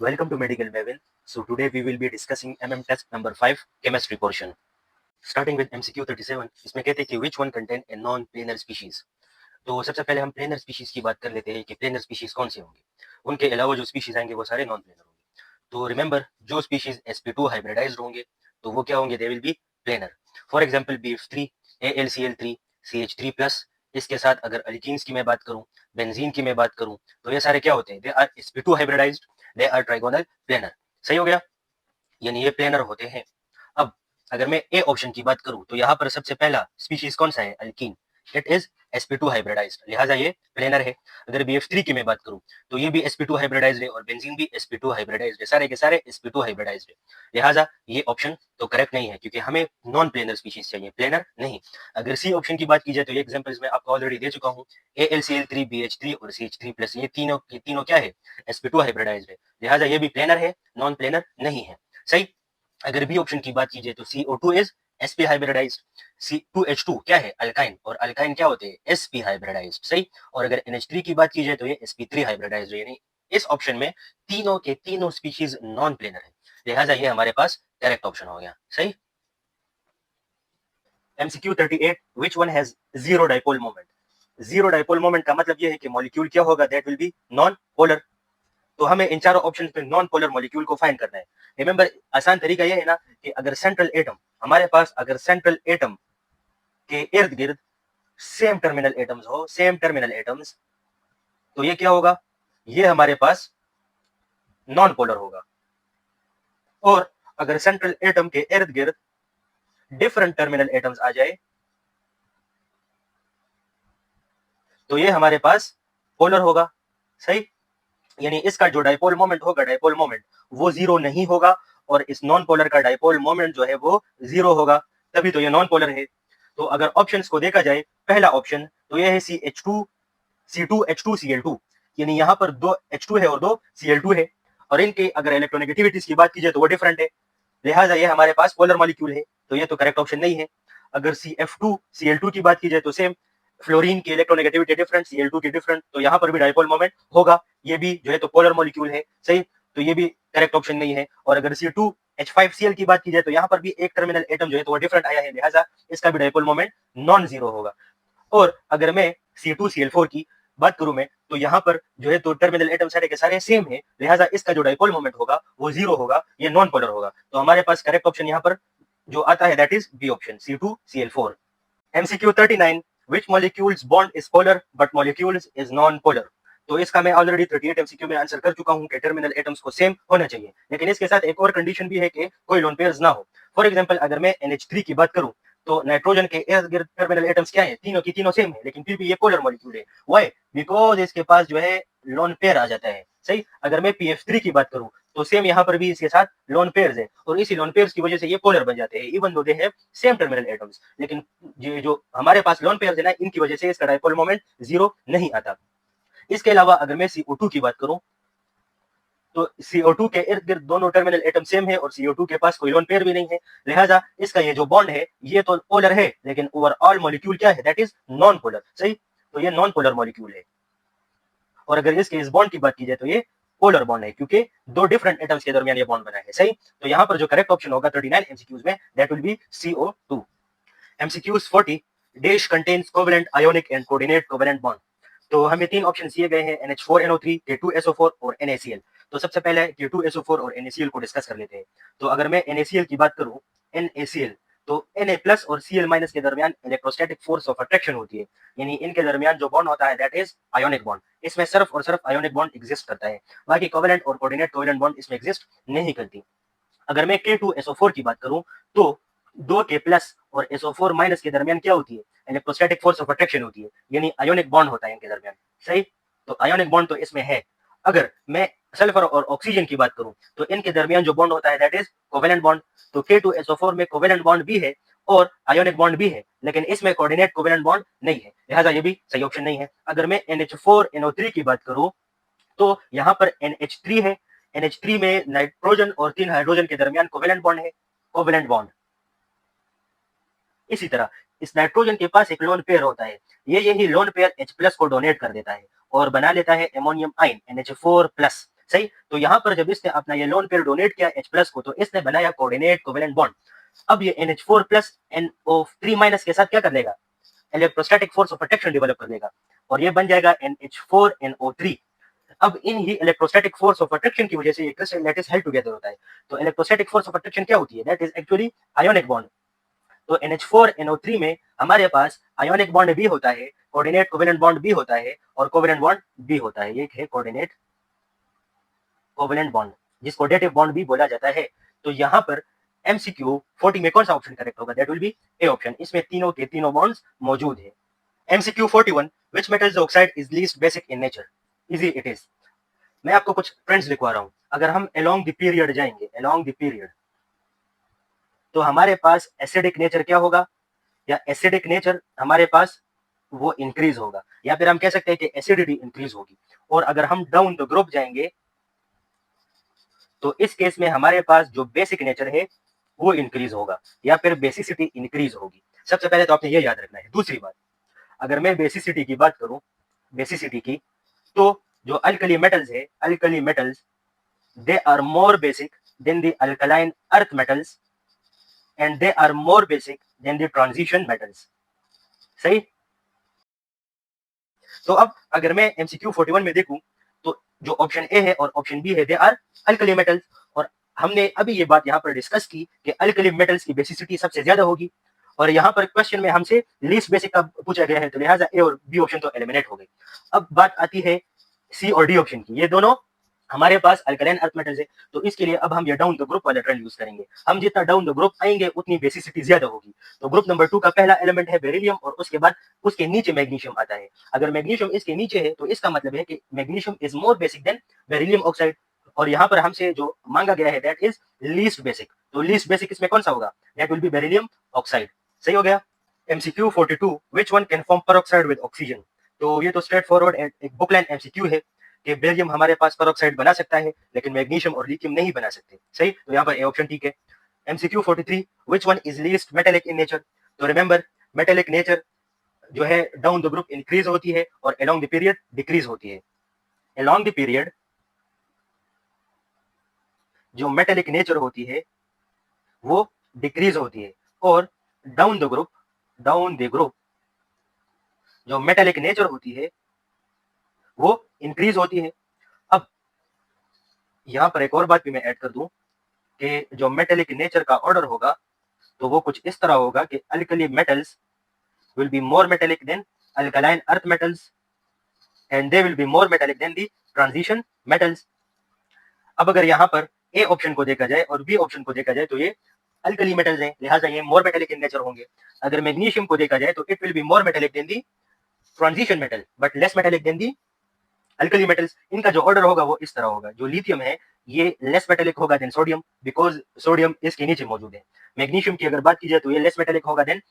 Welcome to Medical Mavin. So today we will be discussing test number 5 chemistry portion. Starting with MCQ 37, इसमें कहते हैं कि which one contain a non-planar species. तो सबसे पहले हम प्लेनर स्पीशीज की बात कर लेते हैं कि प्लेनर स्पीशीज कौन से होंगे. उनके अलावा जो स्पीशीज आएंगे वो सारे नॉन प्लेनर होंगे. तो रिमेंबर, जो स्पीशीज sp2 हाइब्रिडाइज्ड होंगे तो वो क्या होंगे, they will be planar. For example BF3, AlCl3, CH3+. इसके साथ अगर अल्कीन्स की मैं बात करूं, बेंजीन की मैं बात करूं, तो ये सारे क्या होते हैं, they are sp2 hybridized, they are trigonal planar. सही हो गया, यानी ये प्लेनर होते हैं. अब अगर मैं ए ऑप्शन की बात करूं तो यहाँ पर सबसे पहला स्पीशीज कौन सा है, alkyne. It is sp2 hybridised, लिहाजा ये प्लेनर है. अगर BF3 की मैं बात करूं तो ये भी sp2 हाइब्रिडाइज्ड है और बेंजीन भी sp2 हाइब्रिडाइज्ड है, सारे के सारे sp2 हाइब्रिडाइज्ड है. लिहाजा ये ऑप्शन तो करेक्ट नहीं है क्योंकि हमें नॉन प्लेनर स्पीशीज चाहिए, प्लेनर नहीं. अगर सी ऑप्शन की बात की जाए तो ये एग्जांपल्स मैं आपको ऑलरेडी दे चुका हूं. AlCl3, BH3 और CH3+, ये तीनों क्या है, sp2 हाइब्रिडाइज्ड है. लिहाजा ये भी प्लेनर है, नॉन प्लेनर नहीं है. सही. अगर बी ऑप्शन की बात की जाए तो CO2 is sp hybridised. C2H2 क्या है, अल्काइन, और अल्काइन क्या होते हैं, sp हाइब्रिडाइज्ड. सही. और अगर NH3 की बात की जाए तो ये sp3 हाइब्रिडाइज्ड है. यानी इस ऑप्शन में तीनों के तीनों स्पीशीज नॉन प्लेनर है, लिहाजा ये हमारे पास करेक्ट ऑप्शन हो गया. सही. MCQ 38, which one has zero dipole moment. Zero dipole moment का मतलब ये है कि मॉलिक्यूल क्या होगा, that will B non polar. तो हमें इन चारों ऑप्शंस में नॉन पोलर मॉलिक्यूल को फाइंड करना है. रिमेंबर, आसान तरीका यह है ना कि अगर सेंट्रल एटम हमारे पास, अगर सेंट्रल एटम के इर्द गिर्द सेम टर्मिनल एटम्स हो, सेम टर्मिनल एटम्स, तो ये क्या होगा, ये हमारे पास नॉन पोलर होगा. और अगर सेंट्रल एटम के इर्द गिर्द डिफरेंट टर्मिनल एटम्स आ जाए तो ये हमारे पास पोलर होगा. सही. यानी इसका जो डाइपोल मोमेंट होगा, डाइपोल मोमेंट वो जीरो नहीं होगा, और इस नॉन पोलर का डाइपोल मोमेंट जो है वो जीरो होगा, तभी तो ये नॉन पोलर है. तो अगर ऑप्शंस को देखा जाए, पहला ऑप्शन तो ये है CH2, C2H2, Cl2, यानी यहाँ पर दो H2 है और दो Cl2 है, और इनके अगर इलेक्ट्रोनेगेटिविटीज की बात की जाए तो वो डिफरेंट है, लिहाजा ये हमारे पास पोलर मॉलिक्यूल है, तो ये तो करेक्ट ऑप्शन नहीं है. अगर CF2, Cl2 की बात की जाए तो सेम, फ्लोरीन की इलेक्ट्रोनेगेटिविटी डिफरेंट, Cl2 की डिफरेंट, तो यहाँ पर भी डाइपोल मोमेंट होगा, ये भी जो है तो पोलर मॉलिक्यूल है. सही. तो ये भी करेक्ट ऑप्शन नहीं है. और अगर C2H5Cl की बात की जाए तो यहाँ पर भी एक टर्मिनल एटम जो है तो वो डिफरेंट आया है, लिहाजा इसका भी डाइपोल मोमेंट नॉन जीरो होगा. और अगर मैं C2Cl4 की बात करूं मैं, तो यहाँ पर जो है तो टर्मिनल एटम सारे के सारे सेम है, लिहाजा इसका जो डाइपोल मोमेंट होगा वो जीरो होगा, ये नॉन पोलर होगा. तो हमारे पास करेक्ट ऑप्शन यहाँ पर जो आता है that is B option, C2Cl4. MCQ 39, which molecules bond is polar but molecules is non-polar. तो इसका मैं ऑलरेडी 38 MCQ में आंसर कर चुका हूं कि टर्मिनल एटम्स को सेम होना चाहिए, लेकिन इसके साथ एक और कंडीशन भी है कि कोई लोन पेयर्स ना हो. फॉर एग्जांपल, अगर मैं NH3 की बात करूं तो नाइट्रोजन के इर्द गिर्द टर्मिनल एटम्स क्या है, तीनों की तीनों सेम है, लेकिन फिर भी ये पोलर मॉलिक्यूल है. व्हाई? बिकॉज इसके पास जो है लोन पेयर आ जाता है. सही. अगर मैं PF3 की बात करूं तो सेम यहाँ पर भी इसके साथ लोन पेयर्स है, और इसी लोन पेयर्स की वजह से ये पोलर बन जाते हैं, even though they have same terminal atoms. लेकिन ये जो हमारे पास लोन पेयर्स है ना, इनकी वजह से इसका डाइपोल मोमेंट जीरो नहीं आता. इसके अलावा अगर मैं CO2 की बात करूं तो CO2 के इर्द गिर्द दोनों टर्मिनल एटम सेम है और CO2 के पास कोई लोन पेयर भी नहीं है, लिहाजा इसका ये जो बॉन्ड है ये तो पोलर है, लेकिन ओवरऑल मॉलिक्यूल क्या है, दैट इज नॉन पोलर. सही. तो ये नॉन पोलर मॉलिक्यूल है. और अगर इसके इस बॉन्ड की बात की जाए तो ये पोलर बॉन्ड है, क्योंकि दो डिफरेंट एटम्स के दरमियान ये बॉन्ड बना है. सही. तो यहाँ पर जो करेक्ट ऑप्शन होगा 39 MCQs में, that will B CO2. MCQs 40, dash contains covalent ionic and coordinate covalent bond. तो हमें तीन ऑप्शन दिए गए हैं, NH4NO3, K2SO4 और NaCl. तो सबसे पहले K2SO4 और NaCl को डिस्कस कर लेते हैं. तो अगर मैं NaCl की बात करूं, NaCl, तो Na+ और Cl- के दरमियान इलेक्ट्रोस्टैटिक फोर्स ऑफ अट्रैक्शन होती है, यानी इनके दरमियान जो बॉन्ड होता है दैट इज आयोनिक बॉन्ड. इसमें सिर्फ और सिर्फ आयोनिक बॉन्ड एग्जिस्ट करता है, बाकी कोवेलेंट और कोऑर्डिनेट कोवेलेंट बॉन्ड इसमें एग्जिस्ट नहीं करती. अगर मैं K2SO4 की बात करूं तो दो K+ और SO4- के दरमियान क्या होती है, इलेक्ट्रोस्टैटिक फोर्स ऑफ अट्रैक्शन होती है, यानी आयोनिक बॉन्ड होता है इनके दरमियान. सही. तो आयोनिक बॉन्ड तो इसमें है. अगर मैं सल्फर और ऑक्सीजन की बात करूं तो इनके दरमियान जो बॉन्ड होता है दैट इज कोवेलेंट बॉन्ड. तो K2SO4 में कोवेलेंट बॉन्ड भी है और आयोनिक बॉन्ड भी है, लेकिन इसमें कोऑर्डिनेट कोवेलेंट बॉन्ड नहीं है, लिहाजा ये भी सही ऑप्शन नहीं है. अगर मैं NH4NO3 की बात करूं तो यहाँ पर NH3 है, NH3 में नाइट्रोजन और 3 हाइड्रोजन के दरमियान कोवेलेंट बॉन्ड है, कोवेलेंट बॉन्ड. इसी तरह इस नाइट्रोजन के पास एक लोन पेयर होता है, ये यही लोन पेयर H+ को डोनेट कर देता है और बना लेता है एमोनियम आयन NH4+. सही। तो यहाँ पर जब इसने अपना ये लोन पेयर डोनेट किया H+ को, तो इसने बनाया कोऑर्डिनेट कोवेलेंट बॉन्ड। अब ये NH4+ NO3- के साथ क्या कर लेगा, electrostatic force of attraction develop कर लेगा और ये बन जाएगा NH4NO3। अब इन ही इलेक्ट्रोस्टैटिक फोर्स ऑफ अट्रैक्शन की वजह से ये क्रिस्टल लैटिस हेल्ड टुगेदर होता है। तो इलेक्ट्रोस्टैटिक फोर्स ऑफ अट्रैक्शन क्या होती है, that is actually ionic bond. तो NH4NO3 में हमारे पास आयोनिक बॉन्ड भी होता है, कोऑर्डिनेट कोवेलेंट बॉन्ड भी होता है और कोवेलेंट बॉन्ड भी होता है। ये है कोऑर्डिनेट कोवेलेंट बॉन्ड, जिसको डेटिव बॉन्ड भी बोला जाता है। तो यहाँ पर MCQ 40 में कौन सा ऑप्शन करेक्ट होगा, that will B A option. इसमें तीनों के तीनों बॉन्ड्स मौजूद है। MCQ 41, which metals oxide is least basic in nature? Easy it is। मैं आपको कुछ ट्रेंड्स लिखवा रहा हूं। अगर हम along the period जाएंगे, along the period, तो हमारे पास एसिडिक नेचर क्या होगा, या एसिडिक नेचर हमारे पास वो इंक्रीज होगा, या फिर हम कह सकते हैं कि एसिडिटी इंक्रीज होगी। और अगर हम डाउन द ग्रुप जाएंगे तो इस केस में हमारे पास जो बेसिक नेचर है वो इंक्रीज होगा, या फिर बेसिसिटी इंक्रीज होगी। सबसे पहले तो आपने ये याद रखना है। दूसरी बात, अगर मैं बेसिसिटी की बात करूं, बेसिसिटी की, तो जो अल्कली मेटल्स है, alkali metals, they are more basic than the alkaline earth metals and they are more basic than the transition metals. सही। तो अब अगर मैं MCQ 41 में देखूं, तो जो ऑप्शन ए है और ऑप्शन बी है, दे आर अल्कली मेटल्स। और हमने अभी ये बात यहाँ पर डिस्कस की कि अल्कली मेटल्स की बेसिसिटी सबसे ज्यादा होगी, और यहाँ पर क्वेश्चन में हमसे लीस्ट बेसिक का पूछा गया है, तो लिहाजा ए और बी ऑप्शन तो एलिमिनेट हो गए। अब बात आती है सी और डी ऑप्शन की। ये दोनों हमारे पास अल्कलाइन अर्थ मेटल्स है, तो इसके लिए अब हम ये डाउन द ग्रुप वाला ट्रेंड यूज करेंगे। हम जितना डाउन द ग्रुप आएंगे उतनी बेसिसिटी ज्यादा होगी। तो ग्रुप नंबर 2 का पहला एलिमेंट है बेरिलियम, और उसके बाद उसके नीचे मैग्नीशियम आता है। अगर मैग्नीशियम इसके नीचे है तो इसका मतलब है कि magnesium is more basic than beryllium oxide, और यहाँ पर हमसे जो मांगा गया है दैट इज लीस्ट बेसिक। तो लीस्ट बेसिक इसमें कौन सा होगा, that will be beryllium oxide. सही हो गया। MCQ 42, which one can form peroxide with oxygen? तो ये तो स्ट्रेट फॉरवर्ड एक बुक लाइन MCQ है कि बेरियम हमारे पास पेरोक्साइड बना सकता है, लेकिन मैग्नीशियम और लिथियम नहीं बना सकते। सही। तो यहाँ पर ए ऑप्शन ठीक है। MCQ 43, which one is least metallic in nature? तो रिमेंबर, मेटेलिक नेचर जो है डाउन द ग्रुप इंक्रीज होती है और अलोंग द पीरियड डिक्रीज होती है। अलोंग द पीरियड जो मेटेलिक नेचर होती है वो डिक्रीज होती है, और डाउन द ग्रुप जो मेटेलिक नेचर होती है वो इंक्रीज होती है। अब यहाँ पर एक और बात भी मैं ऐड कर दूं कि जो मेटेलिक नेचर का ऑर्डर होगा तो वो कुछ इस तरह होगा कि alkali metals will be more metallic than alkaline earth metals and they will be more metallic than the transition metals। अब अगर यहाँ पर ए ऑप्शन को देखा जाए और बी ऑप्शन को देखा जाए तो ये अल्कली मेटल्स हैं, लिहाजा ये मोर मेटेलिक इन नेचर होंगे। अगर मैग्नीशियम को देखा जाए तो it will be more metallic than the transition metal but less metallic than the alkali metals. इनका जो ऑर्डर होगा वो इस तरह होगा। जो लिथियम है ये लेस मेटेलिक होगा देन सोडियम, बिकॉज सोडियम इसके नीचे मौजूद है। मैग्नीशियम की अगर बात की जाए तो ये लेस मेटेलिक होगा देन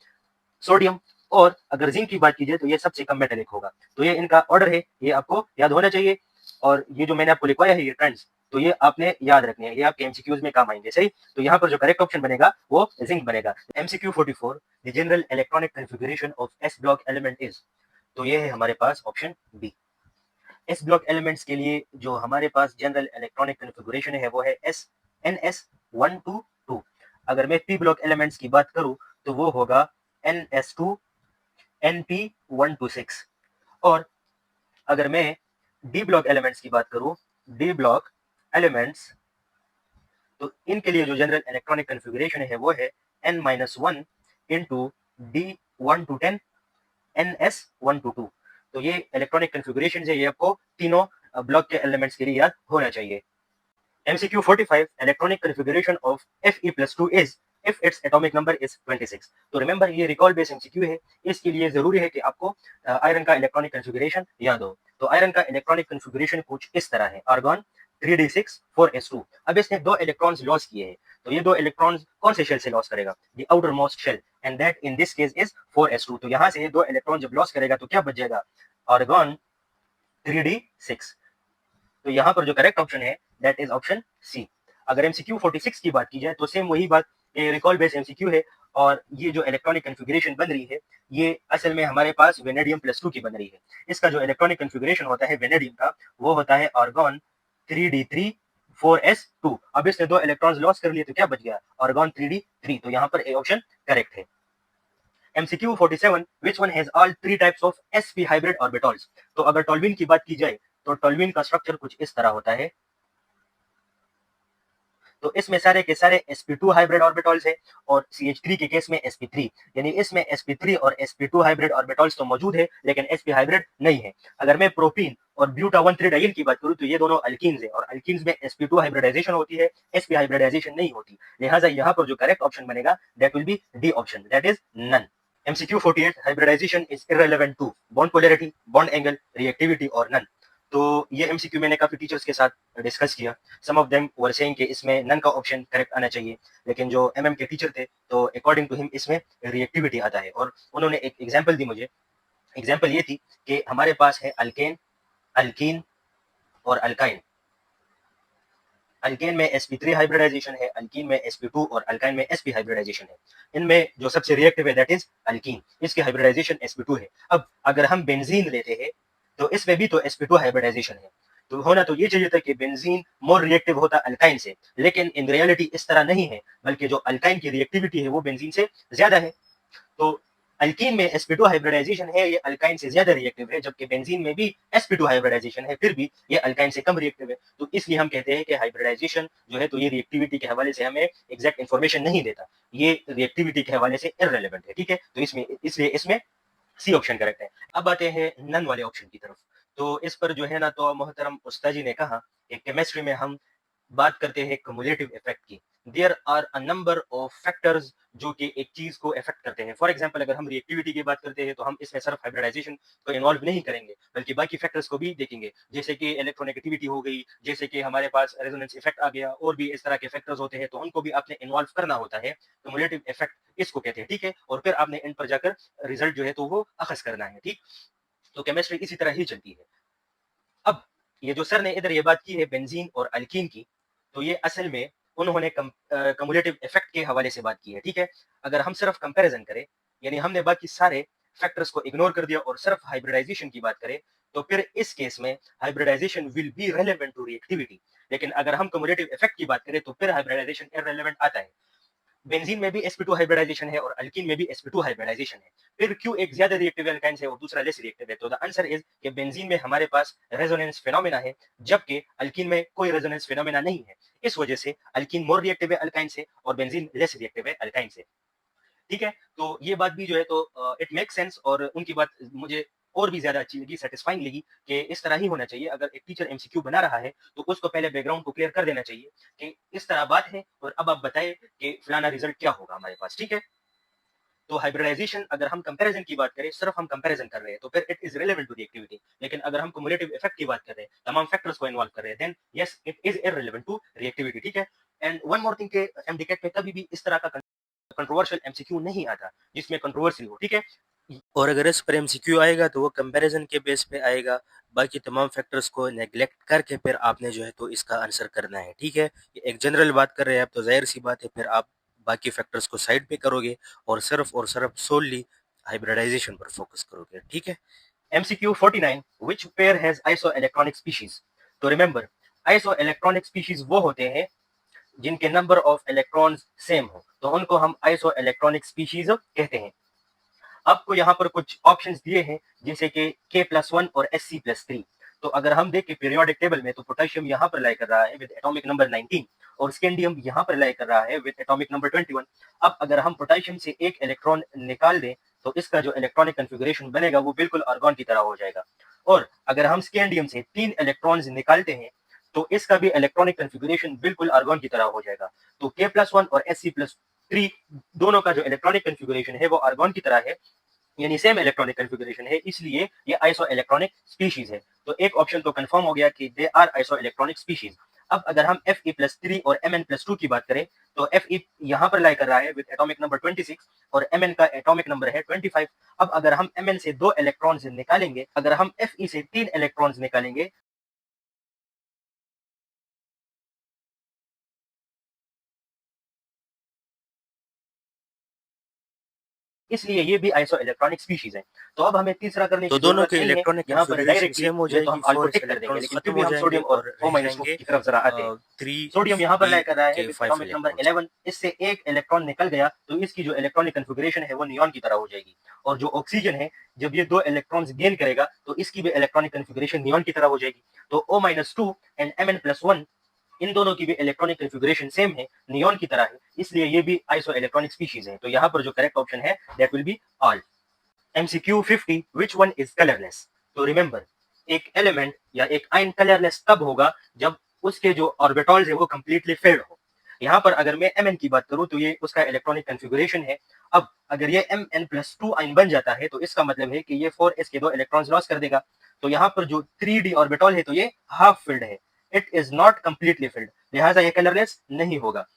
सोडियम, और अगर जिंक की बात की जाए तो ये सबसे कम मेटेलिक होगा। तो ये इनका ऑर्डर है, ये आपको याद होना चाहिए। और ये जो मैंने आपको लिखवाया है ये ट्रेंड्स, तो ये आपने याद रखने हैं, ये आपके एमसीक्यूज में काम आएंगे। सही। तो यहाँ पर जो करेक्ट ऑप्शन बनेगा वो जिंक बनेगा। MCQ 44, the general electronic configuration of S block element is, तो ये है हमारे पास option B. S block elements के लिए जो हमारे पास जनरल इलेक्ट्रॉनिक कॉन्फ़िगरेशन है वो है NS122। अगर मैं पी ब्लॉक एलिमेंट्स की बात करूं तो वो होगा NS2 NP126। और अगर मैं डी ब्लॉक एलिमेंट्स की बात करूं, डी ब्लॉक एलिमेंट्स, तो इनके लिए जो जनरल इलेक्ट्रॉनिक कॉन्फ़िगरेशन है वो है N-1 into D1 to 10 NS122। तो ये इलेक्ट्रॉनिक कॉन्फ़िगरेशन है, ये आपको तीनों ब्लॉक के एलिमेंट्स के लिए याद होना चाहिए। MCQ 45, electronic configuration of Fe+2 is if its atomic number is 26। तो रिमेंबर ये रिकॉल बेस्ड एमसीक्यू है, इसके लिए जरूरी है कि आपको आयरन का इलेक्ट्रॉनिक कॉन्फ़िगरेशन याद हो। तो आयरन का इलेक्ट्रॉनिक कॉन्फ़िगरेशन कुछ इस तरह है, आर्गन 3d6 4s2। अब इसने 2 इलेक्ट्रॉन्स लॉस किए हैं, तो ये 2 इलेक्ट्रॉन्स कौन से शेल से लॉस करेगा, the outermost shell, and that in this case is 4s2। तो यहाँ से ये 2 इलेक्ट्रॉन जब लॉस करेगा तो क्या बच जाएगा, आर्गन 3d6। तो यहाँ पर जो करेक्ट ऑप्शन है दैट इज ऑप्शन सी। अगर MCQ 46 की बात की जाए तो सेम वही बात, ये रिकॉल बेस्ड MCQ है, और ये जो इलेक्ट्रॉनिक कॉन्फ़िगरेशन बन रही है ये असल में हमारे पास वेनेडियम +2 की बन रही है। इसका जो इलेक्ट्रॉनिक कॉन्फ़िगरेशन होता है वेनेडियम का वो होता है आर्गन 3d3 4s2। अब इसने 2 इलेक्ट्रॉन्स लॉस कर लिए तो क्या बच गया, आर्गन 3d3। तो यहाँ पर ए ऑप्शन करेक्ट है। MCQ 47, which one has all 3 types of sp hybrid orbitals? तो अगर टॉल्यूइन की बात की जाए तो टॉल्यूइन का स्ट्रक्चर कुछ इस तरह होता है। तो इसमें सारे के सारे sp2 हाइब्रिड ऑर्बिटल्स है और CH3 के केस में sp3, यानी इसमें sp3 और sp2 हाइब्रिड ऑर्बिटल्स तो मौजूद है लेकिन sp हाइब्रिड नहीं है। अगर मैं प्रोपीन और ब्यूटा 1,3 डाइल की बात करूं तो ये दोनों अल्कीन्स है और अल्कीन्स में sp2 हाइब्रिडाइजेशन होती है, sp हाइब्रिडाइजेशन नहीं होती। लिहाजा यहाँ पर जो करेक्ट ऑप्शन बनेगा that will be D option, that is none. MCQ 48, hybridization is irrelevant to bond polarity, bond angle, reactivity और none। तो ये MCQ मैंने काफी टीचर्स के साथ डिस्कस किया। सम ऑफ देम वर सेइंग कि इसमें नन का ऑप्शन करेक्ट आना चाहिए, लेकिन जो MM के टीचर थे तो अकॉर्डिंग टू हिम इसमें रिएक्टिविटी आता है और उन्होंने एक एग्जांपल दी मुझे। एग्जांपल ये थी कि हमारे पास है अल्केन, अल्कीन और अल्काइन। अल्केन में sp3 हाइब्रिडाइजेशन है, अल्कीन में sp2 और अल्काइन में sp हाइब्रिडाइजेशन है। इनमें जो सबसे रिएक्टिव है दैट इज अल्कीन, इसकी हाइब्रिडाइजेशन sp2 है। अब अगर हम बेंजीन लेते हैं तो इसमें भी तो sp2 हाइब्रिडाइजेशन है, तो होना तो ये चाहिए था कि बेंजीन मोर रिएक्टिव होता अल्काइन से, लेकिन इन रियलिटी इस तरह नहीं है, बल्कि जो अल्काइन की रिएक्टिविटी है वो बेंजीन से ज्यादा है। तो अल्कीन में sp2 हाइब्रिडाइजेशन है, ये अल्काइन से ज्यादा रिएक्टिव है, जबकि बेंजीन में भी sp2 हाइब्रिडाइजेशन है, फिर भी ये अल्काइन से कम रिएक्टिव है। तो इसलिए हम कहते हैं कि हाइब्रिडाइजेशन जो है तो ये रिएक्टिविटी के हवाले से हमें एग्जैक्ट इन्फॉर्मेशन नहीं देता, ये रिएक्टिविटी के हवाले से इररिलेवेंट है। ठीक है, तो इसमें इसलिए इसमें सी ऑप्शन करेक्ट है। अब आते हैं नन वाले ऑप्शन की तरफ। तो इस पर जो है ना तो मोहतरम उस्ताद जी ने कहा कि केमिस्ट्री में हम बात करते हैं कम्युलेटिव इफेक्ट की। There are a number of factors जो कि एक चीज को इफेक्ट करते हैं। फॉर एग्जांपल अगर हम रिएक्टिविटी की बात करते हैं तो हम इसमें सिर्फ हाइब्रिडाइजेशन को इन्वॉल्व नहीं करेंगे, बल्कि बाकी फैक्टर्स को भी देखेंगे, जैसे कि इलेक्ट्रोनेगेटिविटी हो गई, जैसे कि हमारे पास रेजोनेंस इफेक्ट आ गया, और भी इस तरह के फैक्टर्स होते हैं, तो उनको भी आपने इन्वॉल्व करना होता है। कम्युलेटिव इफेक्ट इसको कहते हैं। ठीक है, और फिर आपने इन पर जाकर रिजल्ट जो है तो वो अखज करना है। ठीक, तो केमिस्ट्री इसी तरह ही चलती है। अब ये जो सर ने इधर ये बात की है बेंजीन और अल्कीन की, तो ये असल में उन्होंने कम्युलेटिव इफेक्ट के हवाले से बात की है। ठीक है, अगर हम सिर्फ कंपैरिजन करें, यानी हमने बाकी सारे फैक्टर्स को इग्नोर कर दिया और सिर्फ हाइब्रिडाइजेशन की बात करें, तो फिर इस केस में hybridization will be relevant to reactivity. लेकिन अगर हम कम्युलेटिव इफेक्ट की बात करें तो फिर हाइब्रिडाइजेशन इररिलेवेंट आता है। बेंजीन में भी sp2 हाइब्रिडाइजेशन है और अल्कीन में भी sp2 हाइब्रिडाइजेशन है, फिर क्यों एक ज्यादा रिएक्टिव अल्काइन है और दूसरा लेस रिएक्टिव है? तो द आंसर इज कि बेंजीन में हमारे पास रेजोनेंस फिनोमेना है, जबकि अल्कीन में कोई रेजोनेंस फिनोमेना नहीं है। इस वजह से अल्कीन मोर रिएक्टिव है अल्काइन से और बेंजीन लेस रिएक्टिव है अल्काइन से। ठीक है, तो ये बात भी जो है तो इट मेक सेंस और उनकी बात मुझे और भी ज्यादा अच्छी लगी, सेटिस्फाइंग लगी कि इस तरह ही होना चाहिए। अगर एक टीचर MCQ बना रहा है तो उसको पहले बैकग्राउंड को क्लियर कर देना चाहिए कि इस तरह बात है और अब आप बताएं कि फलाना रिजल्ट क्या होगा हमारे पास। ठीक है, तो हाइब्रिडाइजेशन अगर हम कंपैरिजन की बात करें, सिर्फ हम कंपैरिजन कर रहे हैं तो फिर it is relevant to the activity. लेकिन अगर हम क्युमुलेटिव इफेक्ट की बात कर रहे हैं, तमाम फैक्टर्स को इन्वॉल्व कर रहे हैं, then yes it is irrelevant to reactivity. ठीक है, एंड वन मोर थिंग के MDCAT में कभी भी इस तरह का कंट्रोवर्शियल MCQ नहीं आता जिसमें कंट्रोवर्सी हो। ठीक है, और अगर इस पर MCQ आएगा तो वो कंपैरिजन के बेस पे आएगा, बाकी तमाम फैक्टर्स को नेग्लेक्ट करके फिर आपने जो है तो इसका आंसर करना है। ठीक है, एक जनरल बात कर रहे हैं आप तो जाहिर सी बात है फिर आप बाकी फैक्टर्स को साइड पे करोगे और सिर्फ सोलली हाइब्रिडाइजेशन पर फोकस करोगे। ठीक है, MCQ 49, which pair has isoelectronic species? तो रिमेंबर, isoelectronic species वो होते हैं जिनके नंबर ऑफ इलेक्ट्रॉन्स सेम हो, तो उनको हम isoelectronic species कहते हैं। आपको यहाँ पर कुछ ऑप्शंस दिए हैं जैसे कि K+1 और Sc+3। तो अगर हम देखें पीरियोडिक टेबल में तो पोटेशियम यहाँ पर लाई कर रहा है विद एटॉमिक नंबर 19 और स्कैंडियम यहाँ पर लाई कर रहा है विद एटॉमिक नंबर 21। अब अगर हम पोटेशियम से एक इलेक्ट्रॉन निकाल दें तो इसका जो इलेक्ट्रॉनिक कन्फिगरेशन बनेगा वो बिल्कुल आर्गन की तरह हो जाएगा, और अगर हम स्कैंडियम से 3 इलेक्ट्रॉन्स निकालते हैं तो इसका भी इलेक्ट्रॉनिक कन्फिगरेशन बिल्कुल आर्गन की तरह हो जाएगा। तो K+1 और Sc+3 दोनों का जो इलेक्ट्रॉनिक कन्फिगरेशन है वो आर्गन की तरह है, यानी सेम इलेक्ट्रॉनिक कन्फिगरेशन है, इसलिए ये आइसो इलेक्ट्रॉनिक स्पीशीज है। तो एक ऑप्शन तो कंफर्म हो गया कि they are isoelectronic species. अब अगर हम Fe+3 और Mn+2 की बात करें तो Fe यहाँ पर लाई कर रहा है विद एटॉमिक नंबर 26 और Mn का एटॉमिक नंबर है 25। अब अगर हम Mn से 2 इलेक्ट्रॉन्स निकालेंगे, अगर हम Fe से 3 इलेक्ट्रॉन्स निकालेंगे इसलिए ये भी आइसो इलेक्ट्रॉनिक स्पीशीज है। तो अब हमें तीसरा करने तो की दोनों जरूरत के नहीं है, इलेक्ट्रॉनिक यहाँ पर कॉन्फ़िगरेशन डायरेक्टली सेम हो ये तो हम जाएगी, अल्को 4s टिक कर देंगे, इलेक्ट्रॉन्स लेकिन फिर खत्म भी हो हम जाएंगे सोडियम और और O रह माइनस जाएंगे की तरफ जरा आते हैं। सोडियम यहाँ पर 3d लेकर आया है के विद 5 एटॉमिक नंबर इलेक्ट्रॉन्स। 11, इससे एक इलेक्ट्रॉन निकल गया तो इसकी जो इलेक्ट्रॉनिक कन्फिगरेशन है वो नियॉन की तरह हो जाएगी। और जो ऑक्सीजन है, जब ये 2 इलेक्ट्रॉन्स गेन करेगा तो इसकी भी इलेक्ट्रॉनिक कन्फिगरेशन नियॉन की तरह हो जाएगी। तो O-2 एंड Mn+1, इन दोनों की भी इलेक्ट्रॉनिक कन्फिगरेशन सेम है, नियॉन की तरह है, इसलिए ये भी आइसो इलेक्ट्रॉनिक स्पीशीज है। तो यहाँ पर जो करेक्ट ऑप्शन है that will be all. MCQ 50, which one is colorless? तो रिमेंबर, एक एलिमेंट या एक आयन कलरलेस तब होगा जब उसके जो ऑर्बिटॉल्स है वो कंप्लीटली फिल्ड हो। यहाँ पर अगर मैं Mn की बात करूं तो ये उसका इलेक्ट्रॉनिक कन्फिगरेशन है। अब अगर ये Mn+2 आयन बन जाता है तो इसका मतलब है कि ये 4s के 2 इलेक्ट्रॉन्स लॉस कर देगा। तो यहाँ पर जो 3d ऑर्बिटॉल है तो ये हाफ फिल्ड है, it is not completely filled, लिहाजा ये कलरलेस नहीं होगा।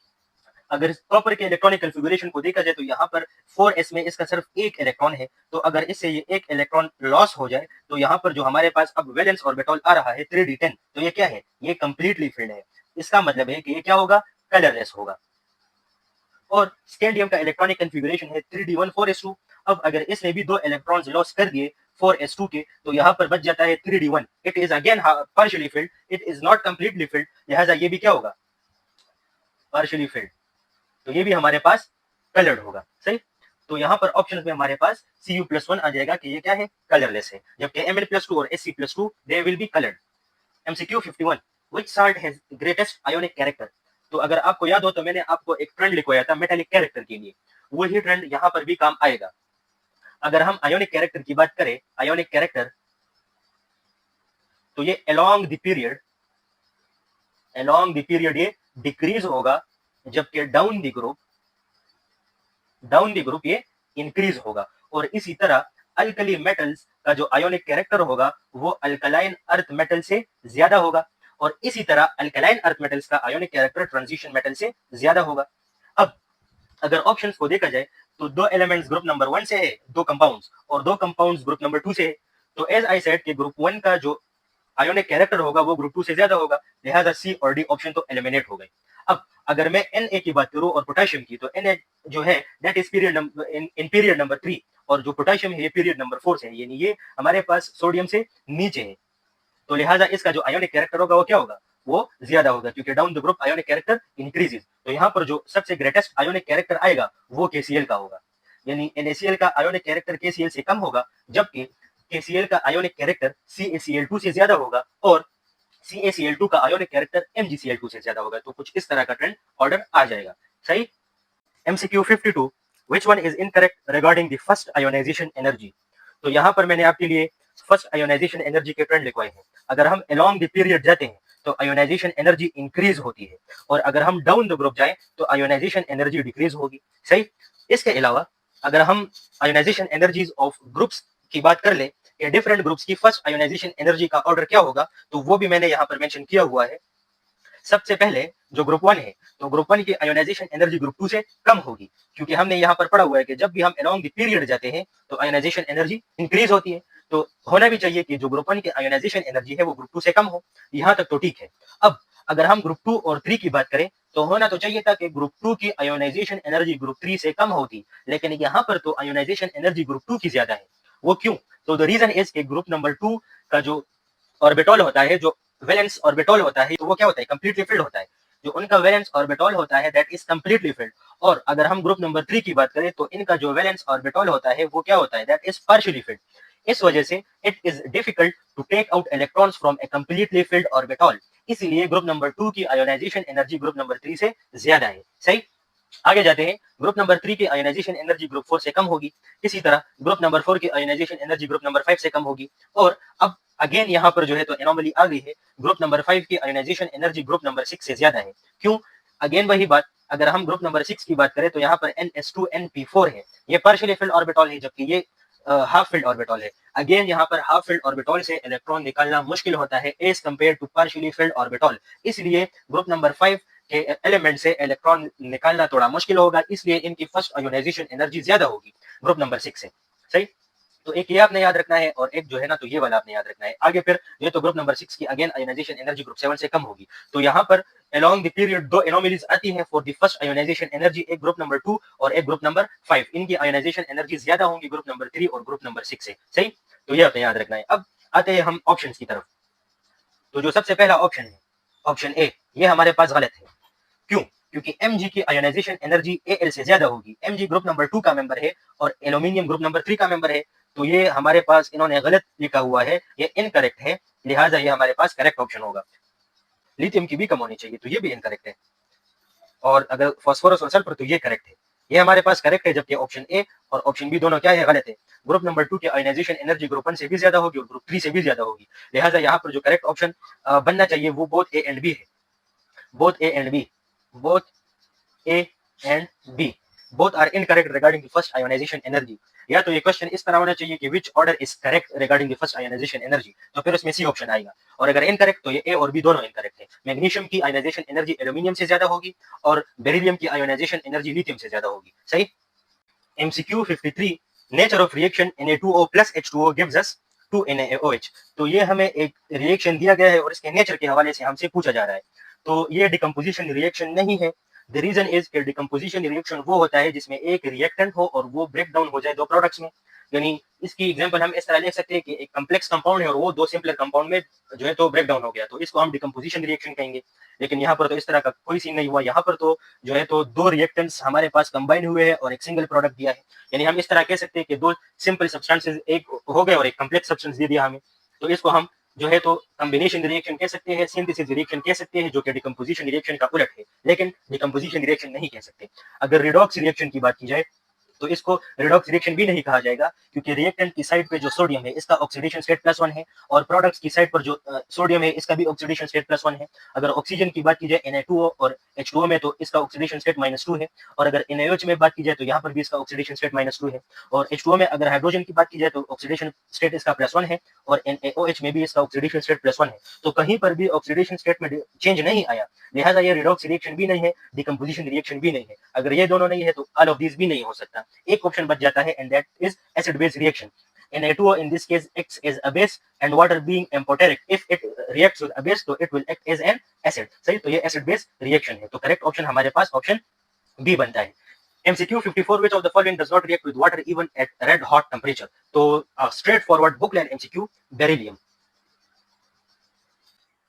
अगर कॉपर के इलेक्ट्रॉनिक कन्फिगरेशन को देखा जाए तो यहाँ पर 4s में इसका सिर्फ एक इलेक्ट्रॉन है, तो अगर इससे ये एक इलेक्ट्रॉन लॉस हो जाए तो यहाँ पर जो हमारे पास अब वैलेंस ऑर्बिटल आ रहा है 3d10, तो ये क्या है, ये कंप्लीटली फिल्ड है। इसका मतलब है कि ये क्या होगा, कलरलेस होगा। और स्कैंडियम का इलेक्ट्रॉनिक कन्फिगरेशन है 3d1 4s2। अब अगर इसने भी 2 इलेक्ट्रॉन्स लॉस कर दिए 4s2 के, तो यहाँ पर बच जाता है 3d1, it is again partially field, it is not completely filled, लिहाजा ये भी क्या होगा, पार्शियली फिल्ड। तो ये भी हमारे पास कलर्ड होगा, सही। तो यहाँ पर ऑप्शन में हमारे पास Cu+1 आ जाएगा कि ये क्या है, कलरलेस है, जबकि Mn+2 और Sc+2 they will be coloured. MCQ 51, which salt has greatest ionic character? तो अगर आपको याद हो तो मैंने आपको एक ट्रेंड लिखवाया था मेटालिक कैरेक्टर के लिए, वही ट्रेंड यहाँ पर भी काम आएगा। अगर हम आयोनिक कैरेक्टर की बात करें, आयोनिक कैरेक्टर, तो ये अलोंग द पीरियड ये डिक्रीज होगा, जबकि डाउन द ग्रुप ये इंक्रीज होगा। और इसी तरह अल्कली मेटल्स का जो आयोनिक कैरेक्टर होगा वो अल्कलाइन अर्थ मेटल से ज्यादा होगा, और इसी तरह अल्कलाइन अर्थ मेटल्स का आयोनिक कैरेक्टर ट्रांजिशन मेटल से ज्यादा होगा। अब अगर ऑप्शंस को देखा जाए तो 2 एलिमेंट्स ग्रुप नंबर 1 से है, 2 कंपाउंड्स, और 2 कंपाउंड्स ग्रुप नंबर 2 से है। तो एज आई सेड कि ग्रुप 1 का जो आयोनिक कैरेक्टर होगा वो ग्रुप 2 से ज्यादा होगा, लिहाजा सी और डी ऑप्शन तो एलिमिनेट हो गए। अब अगर मैं Na की बात करूं और पोटेशियम की, तो Na जो है that is period in period number 3, और जो पोटेशियम है ये पीरियड नंबर 4 से है, यानी ये हमारे पास सोडियम से नीचे है। तो लिहाजा इसका जो आयोनिक कैरेक्टर होगा वो क्या होगा, वो ज्यादा होगा, क्योंकि down the group ionic character increases. तो यहाँ पर जो सबसे ग्रेटेस्ट आयोनिक कैरेक्टर आएगा वो KCl का होगा, यानी NaCl का आयोनिक कैरेक्टर KCl से कम होगा, जबकि KCl का आयोनिक कैरेक्टर CaCl2 से ज्यादा होगा, और CaCl2 का आयोनिक कैरेक्टर MgCl2 से ज्यादा होगा। तो कुछ इस तरह का ट्रेंड ऑर्डर आ जाएगा, सही। MCQ 52, which one is incorrect regarding the first ionization energy? तो यहाँ पर मैंने आपके लिए फर्स्ट आयोनाइजेशन एनर्जी के ट्रेंड लिखवाए हैं। अगर हम अलोंग द पीरियड जाते हैं तो आयोनाइजेशन एनर्जी इंक्रीज होती है, और अगर हम डाउन द ग्रुप जाएं तो आयोनाइजेशन एनर्जी डिक्रीज होगी, सही। इसके अलावा अगर हम आयोनाइजेशन एनर्जीज ऑफ ग्रुप्स की बात कर ले, डिफरेंट ग्रुप्स की फर्स्ट आयोनाइजेशन एनर्जी का ऑर्डर क्या होगा, तो वो भी मैंने यहाँ पर मेंशन किया हुआ है। सबसे पहले जो ग्रुप 1 है, तो ग्रुप 1 की आयोनाइजेशन एनर्जी ग्रुप 2 से कम होगी, क्योंकि हमने यहाँ पर पढ़ा हुआ है कि जब भी हम अलोंग द पीरियड जाते हैं तो आयोनाइजेशन एनर्जी इंक्रीज होती है। तो होना भी चाहिए कि जो ग्रुप 1 की आयोनाइजेशन एनर्जी है वो ग्रुप 2 से कम हो, यहाँ तक तो ठीक है। अब अगर हम ग्रुप 2 और 3 की बात करें तो होना तो चाहिए था कि ग्रुप 2 की आयोनाइजेशन एनर्जी ग्रुप 3 से कम होती, लेकिन यहाँ पर तो आयोनाइजेशन एनर्जी ग्रुप 2 की ज्यादा है। वो क्यों, तो द रीजन इज कि ग्रुप नंबर 2 का जो ऑर्बिटल होता है, जो वैलेंस ऑर्बिटल होता है, तो वो क्या होता है, कंप्लीटली फिल्ड होता है। जो उनका वैलेंस ऑर्बिटल होता है दैट इज कंप्लीटली फिल्ड। और अगर हम ग्रुप नंबर 3 की बात करें तो इनका जो वैलेंस ऑर्बिटल होता है वो क्या होता है, दैट इज पार्शियली फिल्ड। इस वजह से it is difficult to take out electrons from a completely filled orbital, इसीलिए ग्रुप नंबर 2 की आयोनाइजेशन एनर्जी ग्रुप नंबर 3 से ज्यादा है, सही। आगे जाते हैं, ग्रुप नंबर 3 की आयोनाइजेशन एनर्जी ग्रुप 4 से कम होगी, इसी तरह ग्रुप नंबर 4 की आयोनाइजेशन एनर्जी ग्रुप नंबर 5 से कम होगी। और अब अगेन यहाँ पर जो है तो एनोमली आ गई है, ग्रुप नंबर 5 की आयोनाइजेशन एनर्जी ग्रुप नंबर 6 से ज्यादा है। क्यों, अगेन वही बात, अगर हम ग्रुप नंबर 6 की बात करें तो यहाँ पर NS2NP4 है, ये पार्शियली फिल्ड ऑर्बिटल है, जबकि ये हाफ फिल्ड ऑर्बिटल है। अगेन यहाँ पर हाफ फिल्ड ऑर्बिटल से इलेक्ट्रॉन निकालना मुश्किल होता है as compared to partially filled orbital, इसलिए ग्रुप नंबर 5 के एलिमेंट से इलेक्ट्रॉन निकालना थोड़ा मुश्किल होगा, इसलिए इनकी फर्स्ट आयोनाइजेशन एनर्जी ज्यादा होगी ग्रुप नंबर 6 से, सही। तो एक ये आपने याद रखना है और एक जो है ना तो ये वाला आपने याद रखना है। आगे फिर ये तो ग्रुप नंबर 6 की अगेन आयोनाइजेशन एनर्जी ग्रुप 7 से कम होगी। तो यहाँ पर along the period दो एनोमलीज आती हैं for the first ionization energy, एक ग्रुप नंबर 2 और एक ग्रुप नंबर 5। इनकी आयोनाइजेशन एनर्जी ज्यादा होंगी ग्रुप नंबर 3 और ग्रुप नंबर 6 से। सही, तो ये आपने याद रखना है। अब आते हैं हम ऑप्शंस की तरफ। तो जो सबसे पहला ऑप्शन है, ऑप्शन ए, ये हमारे पास गलत है। क्यों? क्योंकि Mg की आयोनाइजेशन एनर्जी Al से ज्यादा होगी। Mg ग्रुप नंबर 2 का मेंबर है और एल्यूमिनियम ग्रुप नंबर 3 का मेंबर है। तो ये हमारे पास इन्होंने गलत लिखा हुआ है, ये इनकरेक्ट है, लिहाजा ये हमारे पास करेक्ट ऑप्शन होगा। लिथियम की भी कम होनी चाहिए, तो ये भी इनकरेक्ट है। और अगर फास्फोरस और सल्फर, तो ये करेक्ट है। ये हमारे पास करेक्ट है, जबकि ऑप्शन ए और ऑप्शन बी दोनों क्या है, गलत है। ग्रुप नंबर 2 की आयोनाइजेशन एनर्जी ग्रुप 1 से भी ज्यादा होगी और ग्रुप 3 से भी ज्यादा होगी। लिहाजा यहाँ पर जो करेक्ट ऑप्शन बनना चाहिए वो बोथ ए एंड बी है। Both A and B, both A and B both are incorrect regarding the first ionization energy। या तो ये क्वेश्चन इस तरह होना चाहिए कि which order is correct regarding the first ionization energy, तो फिर उसमें सी ऑप्शन आएगा। और अगर इनकरेक्ट तो ये ए और बी दोनों इनकरेक्ट है। मैग्नीशियम की आयोनाइजेशन एनर्जी एल्यूमिनियम से ज्यादा होगी और बेरिलियम की आयोनाइजेशन एनर्जी लिथियम से ज्यादा होगी। सही। MCQ 53 nature of reaction Na2O plus H2O gives us 2NaOH। तो ये हमें एक रिएक्शन दिया गया है और इसके नेचर के हवाले से हमसे पूछा जा रहा है। तो ये डिकम्पोजिशन रिएक्शन नहीं है। द रीजन इज कि डिकम्पोजिशन रिएक्शन वो होता है जिसमें एक रिएक्टेंट हो और वो ब्रेक डाउन हो जाए दो प्रोडक्ट्स में। यानी इसकी एग्जांपल हम इस तरह ले सकते हैं कि एक कम्प्लेक्स कंपाउंड है और वो दो सिंपलर कंपाउंड में जो है तो ब्रेक डाउन हो गया, तो इसको हम डिकम्पोजिशन रिएक्शन कहेंगे। लेकिन यहाँ पर तो इस तरह का कोई सीन नहीं हुआ। यहाँ पर तो जो है तो दो रिएक्टेंट्स हमारे पास कंबाइन हुए हैं और एक सिंगल प्रोडक्ट दिया है। यानी हम इस तरह कह सकते हैं कि दो सिंपल सब्सटेंसेस एक हो गए और एक कम्प्लेक्स सब्सटेंस दे दिया हमें। तो इसको हम जो है तो कॉम्बिनेशन रिएक्शन कह सकते हैं, सिंथेसिस रिएक्शन कह सकते हैं, जो कि डिकम्पोजिशन रिएक्शन का उलट है, लेकिन डिकम्पोजिशन रिएक्शन नहीं कह सकते। अगर रिडॉक्स रिएक्शन की बात की जाए तो इसको रिडॉक्स रिएक्शन भी नहीं कहा जाएगा, क्योंकि रिएक्टेंट की साइड पे जो सोडियम है इसका ऑक्सीडेशन स्टेट +1 है और प्रोडक्ट्स की साइड पर जो सोडियम है इसका भी ऑक्सीडेशन स्टेट +1 है। अगर ऑक्सीजन की बात की जाए Na2O और H2O में तो इसका ऑक्सीडेशन स्टेट -2 है, और अगर NaOH में बात की जाए तो यहाँ पर भी इसका ऑक्सीडेशन स्टेट -2 है। और H2O में अगर हाइड्रोजन की बात की जाए तो ऑक्सीडेशन स्टेट इसका +1 है और NaOH में भी इसका ऑक्सीडेशन स्टेट +1 है। तो कहीं पर भी ऑक्सीडेशन स्टेट में चेंज नहीं आया, लिहाजा ये रिडॉक्स रिएक्शन भी नहीं है, डिकम्पोजिशन रिएक्शन भी नहीं है। अगर ये दोनों नहीं है तो ऑल ऑफ दिस भी नहीं हो सकता। एक ऑप्शन बच जाता है and that is acid base reaction. Na2O in this case acts as a base and water being amphoteric, if it reacts with a base तो it will act as an acid। सही, तो ये acid base reaction है। तो correct option हमारे पास option B बनता है। MCQ 54 which of the following does not react with water even at red hot temperature। तो straight forward book line MCQ, beryllium.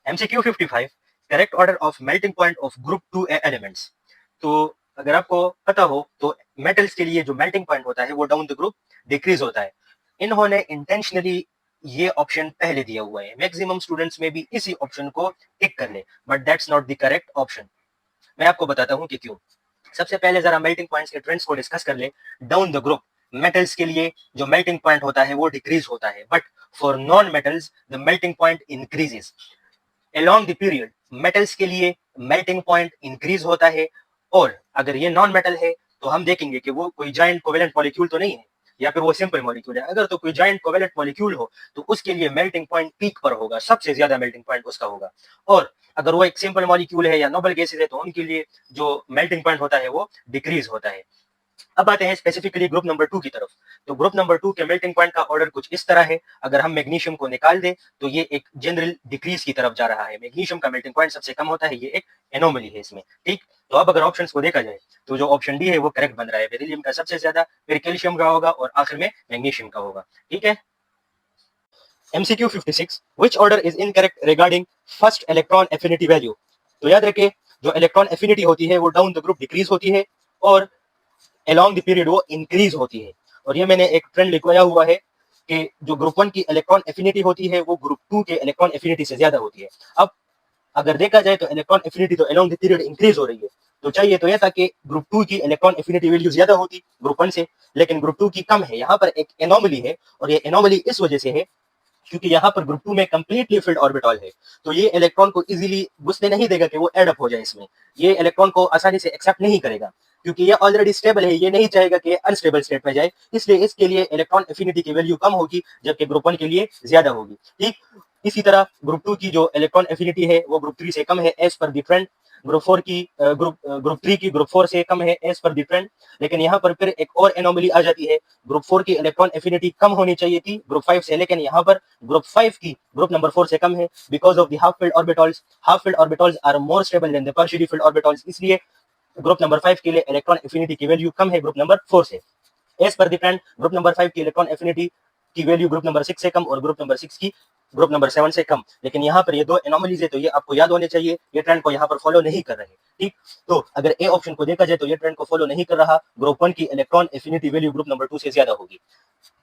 MCQ 55 correct order of melting point of group 2A elements. तो अगर आपको पता हो तो metals के लिए जो मेल्टिंग पॉइंट होता है वो डाउन द ग्रुप डिक्रीज होता है। इन्होंने इंटेंशनली ये ऑप्शन पहले दिया हुआ है, मैक्सिमम स्टूडेंट्स में भी इसी ऑप्शन को टिक कर ले, but that's not the correct option. मैं आपको बताता हूं कि क्यों। सबसे पहले जरा मेल्टिंग पॉइंट्स के ट्रेंड्स को डिस्कस कर ले। डाउन द ग्रुप मेटल्स के लिए जो मेल्टिंग पॉइंट होता है वो डिक्रीज होता है, but for non metals the melting point increases. along the period metals के लिए मेल्टिंग पॉइंट इंक्रीज होता है, और अगर ये नॉन मेटल है तो हम देखेंगे कि वो कोई जाइंट कोवेलेंट मॉलिक्यूल तो नहीं है या फिर वो सिंपल मॉलिक्यूल है। अगर तो कोई जाइंट कोवेलेंट मॉलिक्यूल हो तो उसके लिए मेल्टिंग पॉइंट पीक पर होगा, सबसे ज्यादा मेल्टिंग पॉइंट उसका होगा। और अगर वो एक सिंपल मॉलिक्यूल है या नोबल गैसेज है तो उनके लिए जो मेल्टिंग पॉइंट होता है वो डिक्रीज होता है। अब आते हैं स्पेसिफिकली ग्रुप नंबर 2 की तरफ। तो ग्रुप नंबर 2 के मेल्टिंग पॉइंट का ऑर्डर कुछ इस तरह है। अगर हम मैग्नीशियम को निकाल दें तो ये एक जनरल डिक्रीज की तरफ जा रहा है। मैग्नीशियम का मेल्टिंग पॉइंट सबसे कम होता है, ये एक एनोमली है इसमें। ठीक, तो अब अगर ऑप्शंस को देखा जाए तो जो ऑप्शन डी है वो करेक्ट बन रहा है। बेरिलियम का सबसे ज्यादा, फिर कैल्शियम का होगा और आखिर में मैग्नीशियम का होगा। ठीक है। MCQ 56 which order is incorrect regarding first electron affinity value। तो याद रखिए जो इलेक्ट्रॉन एफिनिटी होती है वो डाउन द ग्रुप डिक्रीज होती है और along the period वो इंक्रीज होती है। और ये मैंने एक ट्रेंड लिखवाया हुआ है कि जो ग्रुप 1 की इलेक्ट्रॉन एफिनिटी होती है वो ग्रुप 2 के इलेक्ट्रॉन एफिनिटी से ज्यादा होती है। अब अगर देखा जाए तो इलेक्ट्रॉन एफिनिटी तो along the period इंक्रीज हो रही है, तो चाहिए तो यह था कि ग्रुप 2 की इलेक्ट्रॉन एफिनिटी वैल्यू ज्यादा होती ग्रुप 1 से, लेकिन ग्रुप 2 की कम है। यहाँ पर एक एनोमली है और ये एनोमली इस वजह से है क्योंकि यहाँ पर ग्रुप 2 में कंप्लीटली फिल्ड ऑर्बिटल है, तो ये इलेक्ट्रॉन को इजीली घुसने नहीं देगा कि वो एड अप हो जाए इसमें। ये इलेक्ट्रॉन को आसानी से एक्सेप्ट नहीं करेगा क्योंकि ये ऑलरेडी स्टेबल है, ये नहीं चाहेगा कि अनस्टेबल स्टेट में जाए, इसलिए इसके लिए इलेक्ट्रॉन एफिनिटी की वैल्यू कम होगी जबकि ग्रुप 1 के लिए ज्यादा होगी। ठीक इसी तरह ग्रुप 2 की जो इलेक्ट्रॉन एफिनिटी है वो ग्रुप 3 से कम है as per the trend. Group 4 की ग्रुप 3 की ग्रुप 4 से कम है एज पर द ट्रेंड। लेकिन यहाँ पर फिर एक और एनोमली आ जाती है, ग्रुप 4 की इलेक्ट्रॉन एफिनिटी कम होनी चाहिए थी ग्रुप 5 से, लेकिन यहाँ पर ग्रुप 5 की ग्रुप नंबर 4 से कम है because of the half filled orbitals. Half filled orbitals are more stable than the partially filled orbitals, इसलिए ग्रुप नंबर 5 के लिए इलेक्ट्रॉन एफिनिटी की वैल्यू कम है ग्रुप नंबर 4 से। As per the trend group number 5 की इलेक्ट्रॉन एफिनिटी की value group number 6 से कम और ग्रुप नंबर 6 की ग्रुप नंबर 7 से कम। लेकिन यहाँ पर ये दो एनोमलीज है, तो ये आपको याद होने चाहिए, ये ट्रेंड को यहाँ पर फॉलो नहीं कर रहे। ठीक, तो अगर ए ऑप्शन को देखा जाए तो ये ट्रेंड को फॉलो नहीं कर रहा, ग्रुप 1 की electron affinity value group number 2 से ज्यादा होगी।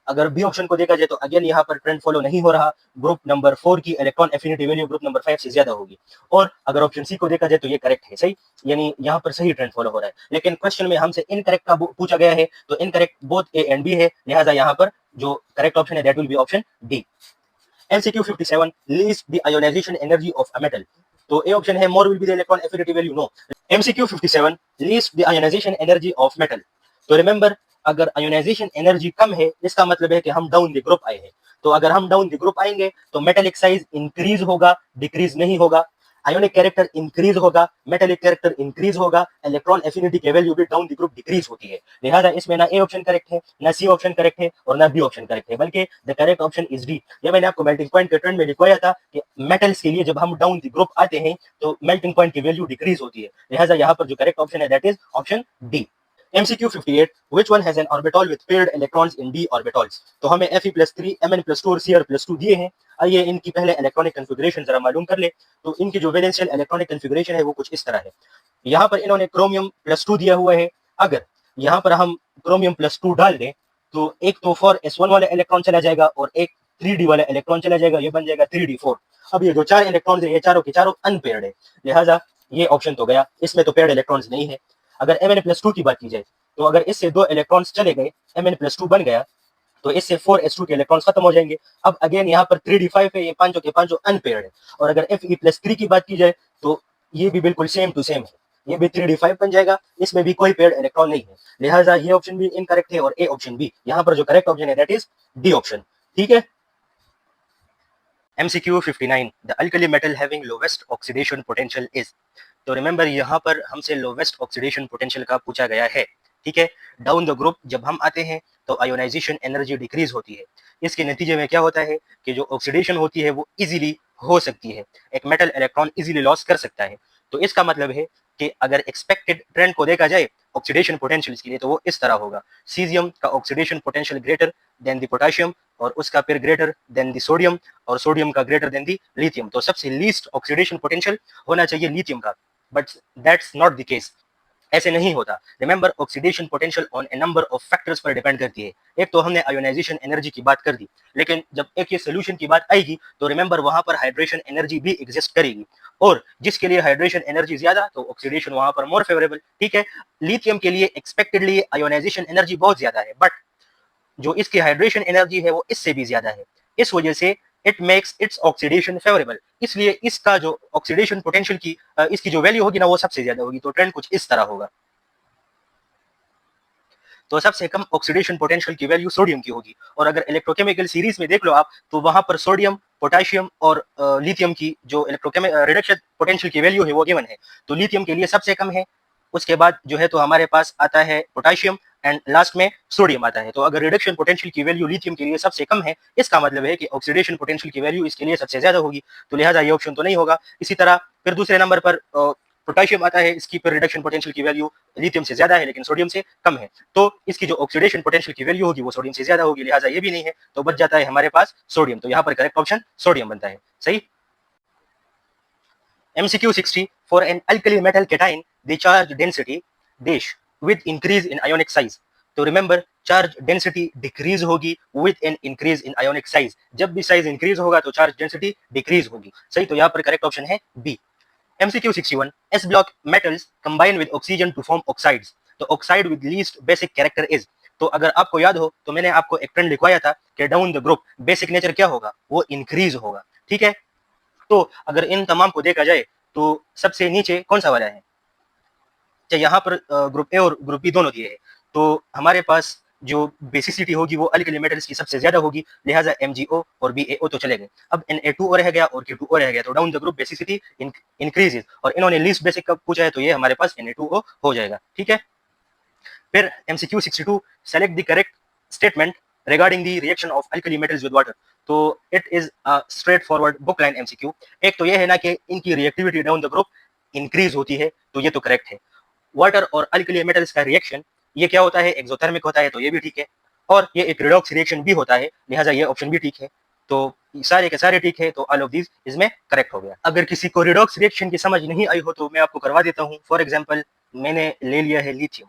अगर बी ऑप्शन को देखा जाए तो अगेन यहाँ पर ट्रेंड फॉलो नहीं हो रहा, ग्रुप नंबर 4 की electron affinity value group number 5 से ज्यादा होगी। और अगर ऑप्शन सी को देखा जाए तो ये करेक्ट है, सही, यानी यहाँ पर सही ट्रेंड फॉलो हो रहा है। लेकिन क्वेश्चन में हमसे इनकरेक्ट का पूछा गया है, तो incorrect both A and B है, लिहाजा यहाँ पर जो करेक्ट ऑप्शन है that will be option D. MCQ 57 list the ionization energy of a metal। तो ए ऑप्शन है more will be the electron affinity value, no. MCQ 57 list the ionization energy of metal। तो remember, अगर ionization energy कम है इसका मतलब है कि हम डाउन द ग्रुप आए हैं। तो अगर हम डाउन द ग्रुप आएंगे तो मेटेलिक साइज इंक्रीज होगा, डिक्रीज नहीं होगा। आयोनिक कैरेक्टर इंक्रीज होगा, मेटेलिक कैरेक्टर इंक्रीज होगा, इलेक्ट्रॉन एफिनिटी की वैल्यू भी डाउन द ग्रुप डिक्रीज होती है। लिहाजा इसमें ना ए ऑप्शन करेक्ट है, ना सी ऑप्शन करेक्ट है और ना बी ऑप्शन करेक्ट है, बल्कि the correct option is D. ये मैंने आपको मेल्टिंग पॉइंट के ट्रेंड में दिखाया था कि मेटल्स के लिए जब हम डाउन द ग्रुप आते हैं तो मेल्टिंग पॉइंट की वैल्यू डिक्रीज होती है। लिहाजा यहाँ पर जो करेक्ट ऑप्शन है that is option D. MCQ 58 which one has an orbital with paired electrons in d orbitals। तो हमें Fe+3 Mn+2 और Cr+2 दिए हैं। आइए इनकी पहले इलेक्ट्रॉनिक कन्फिगरेशन जरा मालूम कर ले। तो इनकी जो वैलेंशियल इलेक्ट्रॉनिक कन्फिगरेशन है वो कुछ इस तरह है। यहाँ पर इन्होंने क्रोमियम+2 दिया हुआ है। अगर यहाँ पर हम क्रोमियम+2 डाल दें तो एक तो 4s1 वाला इलेक्ट्रॉन चला जाएगा और एक 3d वाला इलेक्ट्रॉन चला जाएगा, ये बन जाएगा 3d4। अब ये जो चार इलेक्ट्रॉन है ये चारों के चारों अनपेयर्ड है, लिहाजा ये ऑप्शन तो गया, इसमें तो पेयर्ड इलेक्ट्रॉन्स नहीं है। अगर Mn+2 की बात की जाए तो अगर इससे दो इलेक्ट्रॉन्स चले गए, Mn+2 बन गया, तो इससे 4s2 के इलेक्ट्रॉन्स खत्म हो जाएंगे। अब अगेन यहाँ पर 3d5 है, ये पांचों के पांचों अनपेयर्ड है। और अगर Fe+3 की बात की जाए तो ये भी बिल्कुल सेम टू सेम है, ये भी 3d5 बन जाएगा, इसमें भी कोई पेयर्ड इलेक्ट्रॉन नहीं है। लिहाजा ये ऑप्शन भी इनकरेक्ट है और ए ऑप्शन भी। यहाँ पर जो करेक्ट ऑप्शन है दैट इज डी ऑप्शन। ठीक है। MCQ 59 the alkali metal having lowest oxidation potential is. तो रिमेंबर यहाँ पर हमसे लोवेस्ट ऑक्सीडेशन पोटेंशियल का पूछा गया है। ठीक है, डाउन द ग्रुप जब हम आते हैं तो आयोनाइजेशन एनर्जी डिक्रीज होती है। इसके नतीजे में क्या होता है कि जो ऑक्सीडेशन होती है वो इजीली हो सकती है, एक मेटल इलेक्ट्रॉन इजीली लॉस कर सकता है। तो इसका मतलब है कि अगर एक्सपेक्टेड ट्रेंड को देखा जाए ऑक्सीडेशन पोटेंशियल के लिए तो वो इस तरह होगा, सीजियम का oxidation potential greater than the potassium और उसका फिर ग्रेटर देन द सोडियम और सोडियम का ग्रेटर देन द लिथियम। तो सबसे लीस्ट ऑक्सीडेशन पोटेंशियल होना चाहिए लिथियम का, but that's not the case, ऐसे नहीं होता। Remember, oxidation potential on A number of factors पर डिपेंड करती है। एक तो हमने आयोनाइजेशन एनर्जी की बात कर दी, लेकिन जब एक ये सोल्यूशन की बात आएगी तो रिमेंबर वहां पर हाइड्रेशन एनर्जी भी एग्जिस्ट करेगी, और जिसके लिए हाइड्रेशन एनर्जी ज्यादा तो ऑक्सीडेशन वहां पर मोर फेवरेबल। ठीक है, लिथियम के लिए एक्सपेक्टेडली आयोनाइजेशन एनर्जी बहुत ज्यादा है, बट जो इसकी हाइड्रेशन एनर्जी है वो इससे भी ज्यादा है। इस वजह से it makes its oxidation favourable, इसलिए इसका जो ऑक्सीडेशन पोटेंशियल की इसकी जो वैल्यू होगी ना वो सबसे ज्यादा होगी। तो ट्रेंड कुछ इस तरह होगा। तो सबसे कम ऑक्सीडेशन पोटेंशियल की वैल्यू सोडियम की होगी, और अगर इलेक्ट्रोकेमिकल सीरीज में देख लो आप तो वहां पर सोडियम, पोटेशियम और लिथियम की जो रिडक्शन पोटेंशियल की वैल्यू है वो गिवन है। तो लिथियम के लिए सबसे कम है, उसके बाद जो है तो हमारे पास आता है पोटेशियम एंड लास्ट में सोडियम आता है। तो अगर रिडक्शन पोटेंशियल की वैल्यू लिथियम के लिए सबसे कम है, इसका मतलब है कि ऑक्सीडेशन पोटेंशियल की वैल्यू इसके लिए सबसे ज्यादा होगी, तो लिहाजा ये ऑप्शन तो नहीं होगा। इसी तरह फिर दूसरे नंबर पर पोटेशियम आता है, इसकी फिर रिडक्शन पोटेंशियल की वैल्यू लिथियम से ज्यादा है लेकिन सोडियम से कम है, तो इसकी जो ऑक्सीडेशन पोटेंशियल की वैल्यू होगी वो सोडियम से ज्यादा होगी, लिहाजा ये भी नहीं है, तो बच जाता है हमारे पास सोडियम। तो यहाँ पर करेक्ट ऑप्शन सोडियम बनता है, सही। MCQ 60 for an alkali metal cation the charge density dash with increase in ionic size। तो रिमेंबर, चार्ज डेंसिटी डिक्रीज होगी with an increase in ionic size. जब भी साइज इंक्रीज होगा तो चार्ज डेंसिटी डिक्रीज होगी, सही। तो यहाँ पर करेक्ट ऑप्शन है B. MCQ 61 S block metals combine with oxygen to form oxides। तो oxide with least basic character is. तो अगर आपको याद हो तो मैंने आपको एक ट्रेंड लिखवाया था कि down the group basic nature क्या होगा, वो इंक्रीज होगा। ठीक है, तो अगर इन तमाम को देखा जाए तो सबसे नीचे कौन सा वाला है, यहाँ पर ग्रुप ए और ग्रुप बी दोनों दिए हैं। तो हमारे पास जो बेसिसिटी होगी वो अल्कली मेटल्स की सबसे ज्यादा होगी, लिहाजा MgO और BaO तो चले गए। अब Na2 रह गया और K2O रह गया, तो down the group basicity increases, और इन्होंने लीस्ट बेसिक कब पूछा है तो ये हमारे पास Na2O हो जाएगा, ठीक है। फिर MCQ 62, select the correct statement regarding the reaction of alkali metals with water. तो it is a straightforward book line MCQ। एक तो ये है ना कि इनकी reactivity down the group increase होती है, तो ये तो करेक्ट है। वाटर और अल्कली मेटल्स का रिएक्शन ये क्या होता है, एक्सोथर्मिक होता है, तो ये भी ठीक है, और ये एक रिडॉक्स रिएक्शन भी होता है, लिहाजा ये ऑप्शन भी ठीक है। तो सारे के सारे ठीक है, तो ऑल ऑफ दीज इसमें करेक्ट हो गया। अगर किसी को रिडॉक्स रिएक्शन की समझ नहीं आई हो तो मैं आपको करवा देता हूँ। फॉर एग्जाम्पल, मैंने ले लिया है लिथियम।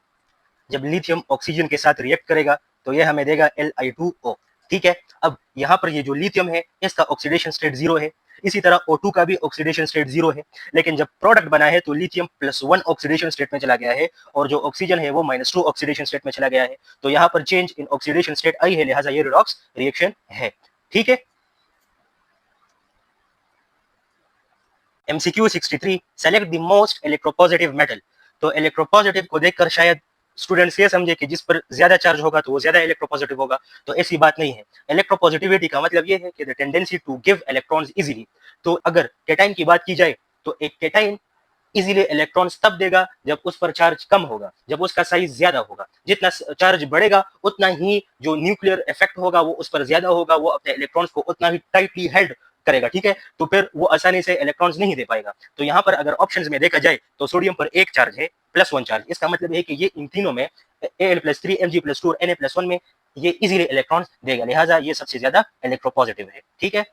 जब लिथियम ऑक्सीजन के साथ रिएक्ट करेगा तो यह हमें देगा Li2O, ठीक है। अब यहाँ पर ये जो लिथियम है इसका ऑक्सीडेशन स्टेट 0 है, इसी तरह O2 का भी ऑक्सीडेशन स्टेट 0 है, लेकिन जब प्रोडक्ट बना है तो लिथियम +1 ऑक्सीडेशन स्टेट में चला गया है और जो ऑक्सीजन है वो -2 ऑक्सीडेशन स्टेट में चला गया है, तो यहाँ पर चेंज इन ऑक्सीडेशन स्टेट आई है, लिहाजा ये रिडॉक्स रिएक्शन है, ठीक है। MCQ 63, select the most electropositive metal. तो इलेक्ट्रोपॉजिटिव को देखकर शायद स्टूडेंट्स ये समझे कि जिस पर ज्यादा चार्ज होगा तो वो ज्यादा इलेक्ट्रोपॉजिटिव होगा, तो ऐसी बात नहीं है। इलेक्ट्रोपॉजिटिविटी का मतलब ये है कि the tendency to give electrons easily. तो अगर केटाइन की बात की जाए तो एक केटाइन इजीली इलेक्ट्रॉन्स तब देगा जब उस पर चार्ज कम होगा, जब उसका साइज ज्यादा होगा। जितना चार्ज बढ़ेगा उतना ही जो न्यूक्लियर इफेक्ट होगा वो उस पर ज्यादा होगा, वो अपने इलेक्ट्रॉन्स को उतना ही टाइटली हेल्ड करेगा, ठीक है। तो फिर वो आसानी से इलेक्ट्रॉन्स नहीं दे पाएगा। तो यहाँ पर अगर ऑप्शंस में देखा जाए तो सोडियम पर एक चार्ज है +1 चार्ज, इसका मतलब है कि ये इन तीनों में Al+3 Mg+2 और Na+1 में ये इजीली इलेक्ट्रॉन्स देगा, लिहाजा ये सबसे ज्यादा इलेक्ट्रोपॉजिटिव है, ठीक है।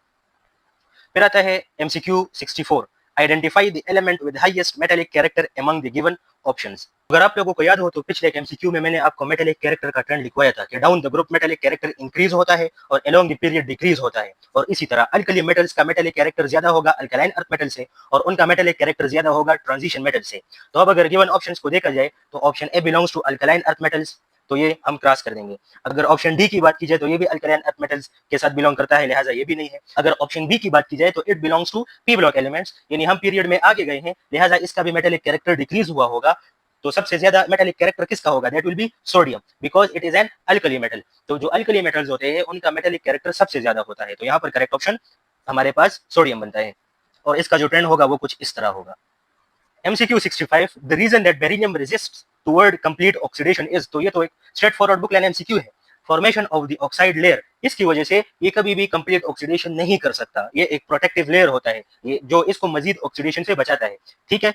फिर आता है MCQ 64, identify the element with highest metallic character among the given options. अगर आप लोगों को याद हो तो पिछले एक MCQ में मैंने आपको मेटालिक कैरेक्टर का ट्रेंड लिखवाया था कि down the group metallic character increase होता है और अलोंग द पीरियड डिक्रीज होता है, और इसी तरह अल्कली मेटल्स का मेटालिक कैरेक्टर ज्यादा होगा अल्कलाइन अर्थ मेटल से और उनका मेटालिक कैरेक्टर ज्यादा होगा ट्रांजिशन मेटल से। तो अब अगर गिवन ऑप्शंस को देखा जाए तो option A belongs to alkaline earth metals, तो ये हम क्रॉस कर देंगे। अगर ऑप्शन डी की बात की जाए तो ये भी अल्कलाइन अर्थ मेटल्स के साथ बिलोंग करता है, लिहाजा ये भी नहीं है। अगर ऑप्शन बी की बात की जाए तो it belongs to P block elements, यानी हम पीरियड में आगे गए हैं, लिहाजा इसका भी मेटालिक कैरेक्टर डिक्रीज हुआ होगा। तो सबसे ज्यादा मेटालिक कैरेक्टर किसका होगा, that will B sodium, because it is an alkali metal. तो जो अल्कली मेटल्स होते हैं उनका मेटालिक कैरेक्टर सबसे ज्यादा होता है, तो यहाँ पर करेक्ट ऑप्शन हमारे पास सोडियम बनता है, और इसका जो ट्रेंड होगा वो कुछ इस तरह होगा। MCQ 65, the reason that beryllium resists toward complete oxidation is. तो ये तो एक straightforward book line MCQ है। Formation of the oxide layer, इसकी वजह से ये कभी भी कंप्लीट ऑक्सीडेशन नहीं कर सकता, ये एक प्रोटेक्टिव लेयर होता है ये जो इसको मजीद ऑक्सीडेशन से बचाता है, ठीक है।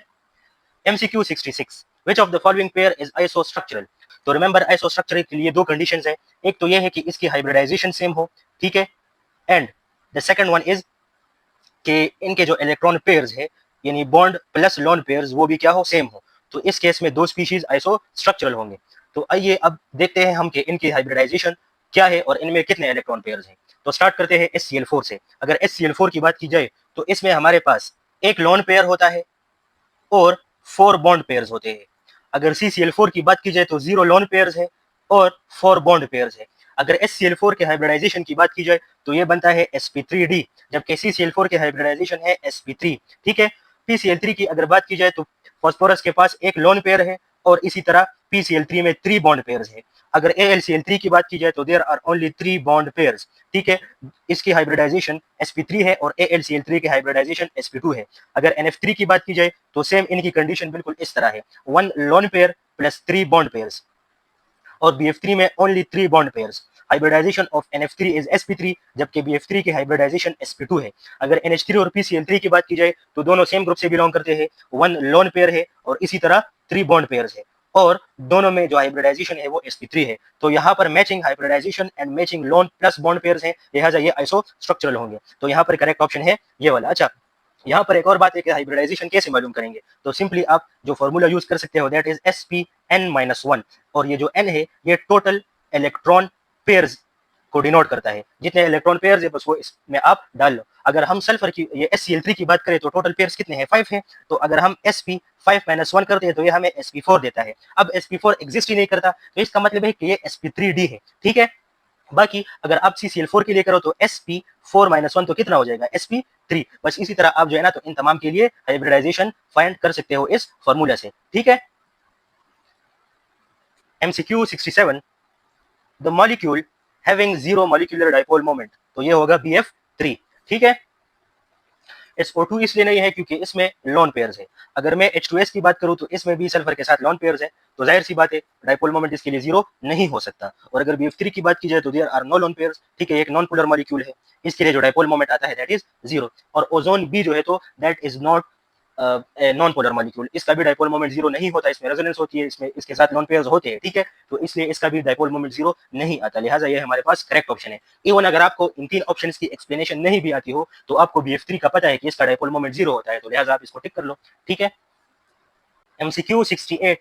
MCQ 66, which of the following pair is isostructural। तो रिमेंबर आइसोस्ट्रक्चरल के लिए दो कंडीशंस है, एक तो ये है कि इसकी हाइब्रिडाइजेशन सेम हो, ठीक है, and the second one is कि इनके जो इलेक्ट्रॉन पेयर्स है यानी बॉन्ड प्लस लोन पेयर्स वो भी क्या हो, सेम हो। तो इस केस में दो स्पीशीज आइसोस्ट्रक्चरल होंगे। तो आइए अब देखते हैं हम कि इनकी हाइब्रिडाइजेशन क्या है और इनमें कितने इलेक्ट्रॉन पेयर्स हैं। तो स्टार्ट करते हैं HCl4 से। अगर HCl4 की बात की जाए तो इसमें हमारे पास एक लोन पेयर होता है और 4 बॉन्ड पेयर्स होते हैं। अगर CCl4 की बात की जाए तो 0 लोन पेयर्स है और 4 बॉन्ड पेयर्स है। अगर HCl4 के हाइब्रिडाइजेशन की बात की जाए तो ये बनता है sp3d, जबकि CCl4 के हाइब्रिडाइजेशन है sp3, ठीक है। PCl3 की अगर बात की जाए तो फास्फोरस के पास एक लोन पेयर है और इसी तरह PCl3 में 3 बॉन्ड पेयर्स है। अगर AlCl3 की बात की जाए तो there are only 3 bond pairs, ठीक है। इसकी हाइब्रिडाइजेशन sp3 है और AlCl3 की हाइब्रिडाइजेशन sp2 है। अगर NF3 की बात की जाए तो सेम इनकी कंडीशन बिल्कुल इस तरह है, 1 lone pair plus 3 bond pairs, और BF3 में only 3 bond pairs. Hybridization of NF3 is sp3, जबकि BF3 की हाइब्रिडाइजेशन sp2 है। अगर NH3 और PCl3 की बात की जाए तो दोनों सेम ग्रुप से बिलोंग करते हैं, 1 लोन पेयर है और इसी तरह 3 बॉन्ड पेयर्स है, और दोनों में जो हाइब्रिडाइजेशन है वो sp3 है। तो यहाँ पर matching hybridization and matching loan plus bond pairs है, लिहाजा ये आइसोस्ट्रक्चरल होंगे। तो यहाँ पर करेक्ट ऑप्शन है ये वाला। अच्छा, यहाँ पर एक और बात है कि हाइब्रिडाइजेशन कैसे मालूम करेंगे, तो सिंपली आप जो फॉर्मूला यूज कर सकते हो दैट इज sp(n-1), और ये जो n है ये टोटल इलेक्ट्रॉन पेयर्स को डिनोट करता है, जितने इलेक्ट्रॉन पेयर्स है बस वो इसमें आप डाल लो। अगर हम सल्फर की ये HCl3 की बात करें तो टोटल पेयर्स कितने हैं, 5 हैं, तो अगर हम sp5-1 करते हैं तो ये हमें sp4 देता है। अब sp4 एग्जिस्ट ही नहीं करता तो इसका मतलब है कि ये sp3d है, ठीक है। बाकी अगर आप CCl4 के लिए करो तो sp4-1 तो कितना हो जाएगा, sp3। बस इसी तरह आप जो है ना तो इन तमाम के लिए हाइब्रिडाइजेशन फाइंड कर सकते हो इस फॉर्मूला से, ठीक है। MCQ 67, the molecule having zero molecular dipole moment, तो ये होगा BF3, ठीक है। SO2 इसलिए नहीं है क्योंकि इसमें लोन पेयर्स है। अगर मैं H2S की बात करूं तो इसमें भी सल्फर के साथ लोन पेयर्स है, तो जाहिर सी बात है डाइपोल मोमेंट इसके लिए जीरो नहीं हो सकता। और अगर BF3 की बात की जाए तो there are no lone pairs, ठीक है, एक नॉन पोलर मॉलिक्यूल है, इसके लिए जो डाइपोल मोमेंट आता है दैट इज जीरो। और ओजोन बी जो है तो that is not non polar molecule, इसका भी डाइपोल मोमेंट जीरो नहीं होता, इसमें रेजोनेंस होती है, इसमें इसके साथ लोन पेयर्स होते हैं, ठीक है, तो इसलिए इसका भी डाइपोल मोमेंट जीरो नहीं आता, लिहाजा ये हमारे पास करेक्ट ऑप्शन है। इवन अगर आपको इन तीन ऑप्शंस की एक्सप्लेनेशन नहीं भी आती हो तो आपको BF3 का पता है कि इसका डाइपोल मोमेंट जीरो होता है, तो लिहाजा आप इसको टिक कर लो, ठीक है। MCQ 68,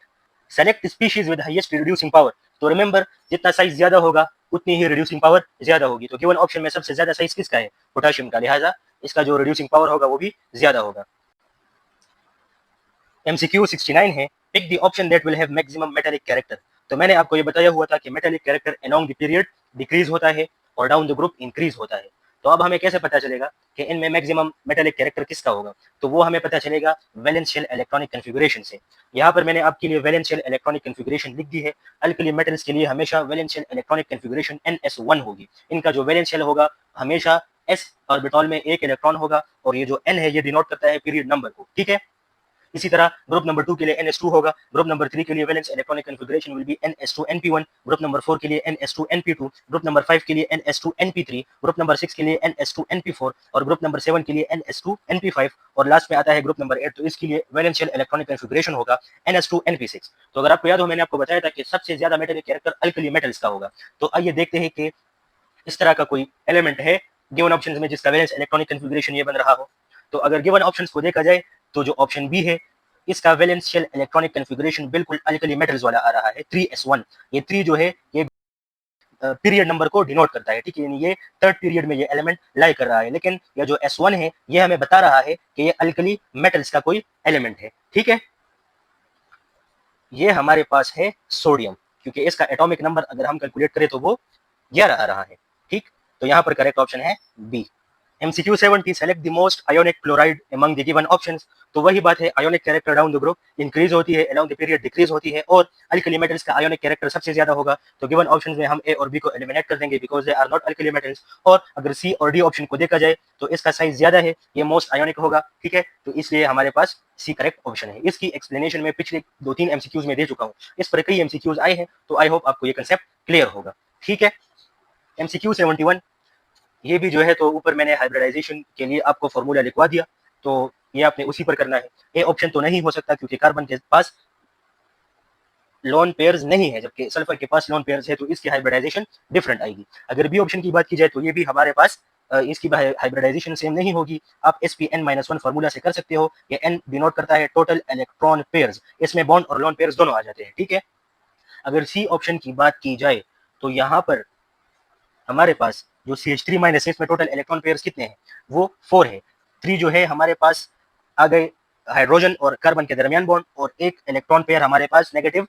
select species with highest reducing power, तो रिमेंबर जितना साइज ज्यादा होगा उतनी ही रिड्यूसिंग पावर ज्यादा होगी, तो गिवन ऑप्शन में सबसे ज्यादा साइज किसका है, पोटेशियम का, लिहाजा इसका जो रिड्यूसिंग पावर होगा वो भी ज्यादा होगा। MCQ 69 है, pick the option that will have maximum metallic character, तो मैंने आपको ये बताया हुआ था कि metallic character along the period decrease होता है और डाउन द ग्रुप इंक्रीज होता है, तो अब हमें कैसे पता चलेगा कि इनमें मैक्सिमम मेटालिक कैरेक्टर किसका होगा, तो वो हमें पता चलेगा वैलेंस शेल इलेक्ट्रॉनिक कन्फिगुरेशन से। यहाँ पर मैंने आपके लिए वैलेंस शेल इलेक्ट्रॉनिक कन्फिगुरेशन लिख दी है। अल्कली मेटल्स के लिए हमेशा valence shell electronic configuration NS1 होगी, इनका जो वैलेंस शेल होगा हमेशा s ऑर्बिटल में एक इलेक्ट्रॉन होगा, और ये जो n है ये डिनोट करता है पीरियड नंबर को, ठीक है। इसी तरह ग्रुप नंबर 2 के लिए NS2 होगा, ग्रुप नंबर 3 के लिए valence electronic configuration will be NS2NP1, group number 4 के लिए NS2NP2, ग्रुप नंबर 5 के लिए NS2NP3, ग्रुप नंबर 6 के लिए NS2NP4 और ग्रुप नंबर 7 के लिए NS2NP5 और लास्ट में आता है ग्रुप नंबर 8, तो इसके लिए वैलेंस शेल इलेक्ट्रॉनिक कन्फिगुरेशन होगा NS2NP6। तो अगर आपको याद हो मैंने आपको बताया था कि सबसे ज्यादा मेटालिक कैरेक्टर अल्कली मेटल्स का होगा, तो आइए देखते हैं कि इस तरह का कोई एलिमेंट है गिवन ऑप्शंस में जिसका वैलेंस इलेक्ट्रॉनिक कन्फिगुरेशन ये बन रहा हो। तो अगर गिवन ऑप्शंस को देखा जाए तो जो ऑप्शन बी है इसका वैलेंस शेल इलेक्ट्रॉनिक कन्फिगुरेशन बिल्कुल अल्कली मेटल्स वाला आ रहा है 3s1। ये 3 जो है ये पीरियड नंबर को डिनोट करता है, ठीक है, यानी ये थर्ड पीरियड में ये एलिमेंट लाई कर रहा है, लेकिन ये जो S1 है ये हमें बता रहा है कि ये अल्कली मेटल्स का कोई एलिमेंट है, ठीक है। ये हमारे पास है सोडियम, क्योंकि इसका एटॉमिक नंबर अगर हम कैलकुलेट करें तो वो 11 आ रहा है, ठीक, तो यहाँ पर करेक्ट ऑप्शन है B. MCQ 70, select the most ionic chloride among the given options, तो वही बात है, ionic character down the group increase होती है, अलोंग द पीरियड डिक्रीज होती है, और अल्कली मेटल्स का आयोनिक कैरेक्टर सबसे ज्यादा होगा, तो गिवन ऑप्शंस में हम ए और बी को एलिमिनेट कर देंगे because they are not alkali metals. और अगर सी और डी ऑप्शन को देखा जाए तो इसका साइज ज्यादा है, ये मोस्ट आयोनिक होगा, ठीक है, तो इसलिए हमारे पास सी करेक्ट ऑप्शन है। इसकी एक्सप्लेनेशन में पिछले 2-3 MCQs में दे चुका हूँ, इस पर कई MCQs आए हैं, तो आई होप आपको ये कंसेप्ट क्लियर होगा, ठीक है। MCQ 71, ये भी जो है तो ऊपर मैंने हाइब्रिडाइजेशन के लिए आपको फॉर्मूला लिखवा दिया, तो ये आपने उसी पर करना है। ए ऑप्शन तो नहीं हो सकता क्योंकि कार्बन के पास लोन पेयर्स नहीं है, जबकि सल्फर के पास लोन पेयर्स है, तो इसकी हाइब्रिडाइजेशन डिफरेंट आएगी। अगर बी ऑप्शन की बात की जाए तो ये भी हमारे पास इसकी हाइब्रिडाइजेशन सेम नहीं होगी, आप sp(n-1) फार्मूला से कर सकते हो, ये n डिनोट करता है टोटल इलेक्ट्रॉन पेयर्स, इसमें बॉन्ड और लोन पेयर्स दोनों आ जाते हैं, ठीक है। अगर सी ऑप्शन की बात की जाए तो यहाँ पर हमारे पास जो CH3- है इसमें टोटल इलेक्ट्रॉन पेयर्स कितने हैं, वो 4 है। 3 जो है हमारे पास आ गए हाइड्रोजन और कार्बन के दरमियान बॉन्ड, और एक इलेक्ट्रॉन पेयर हमारे पास नेगेटिव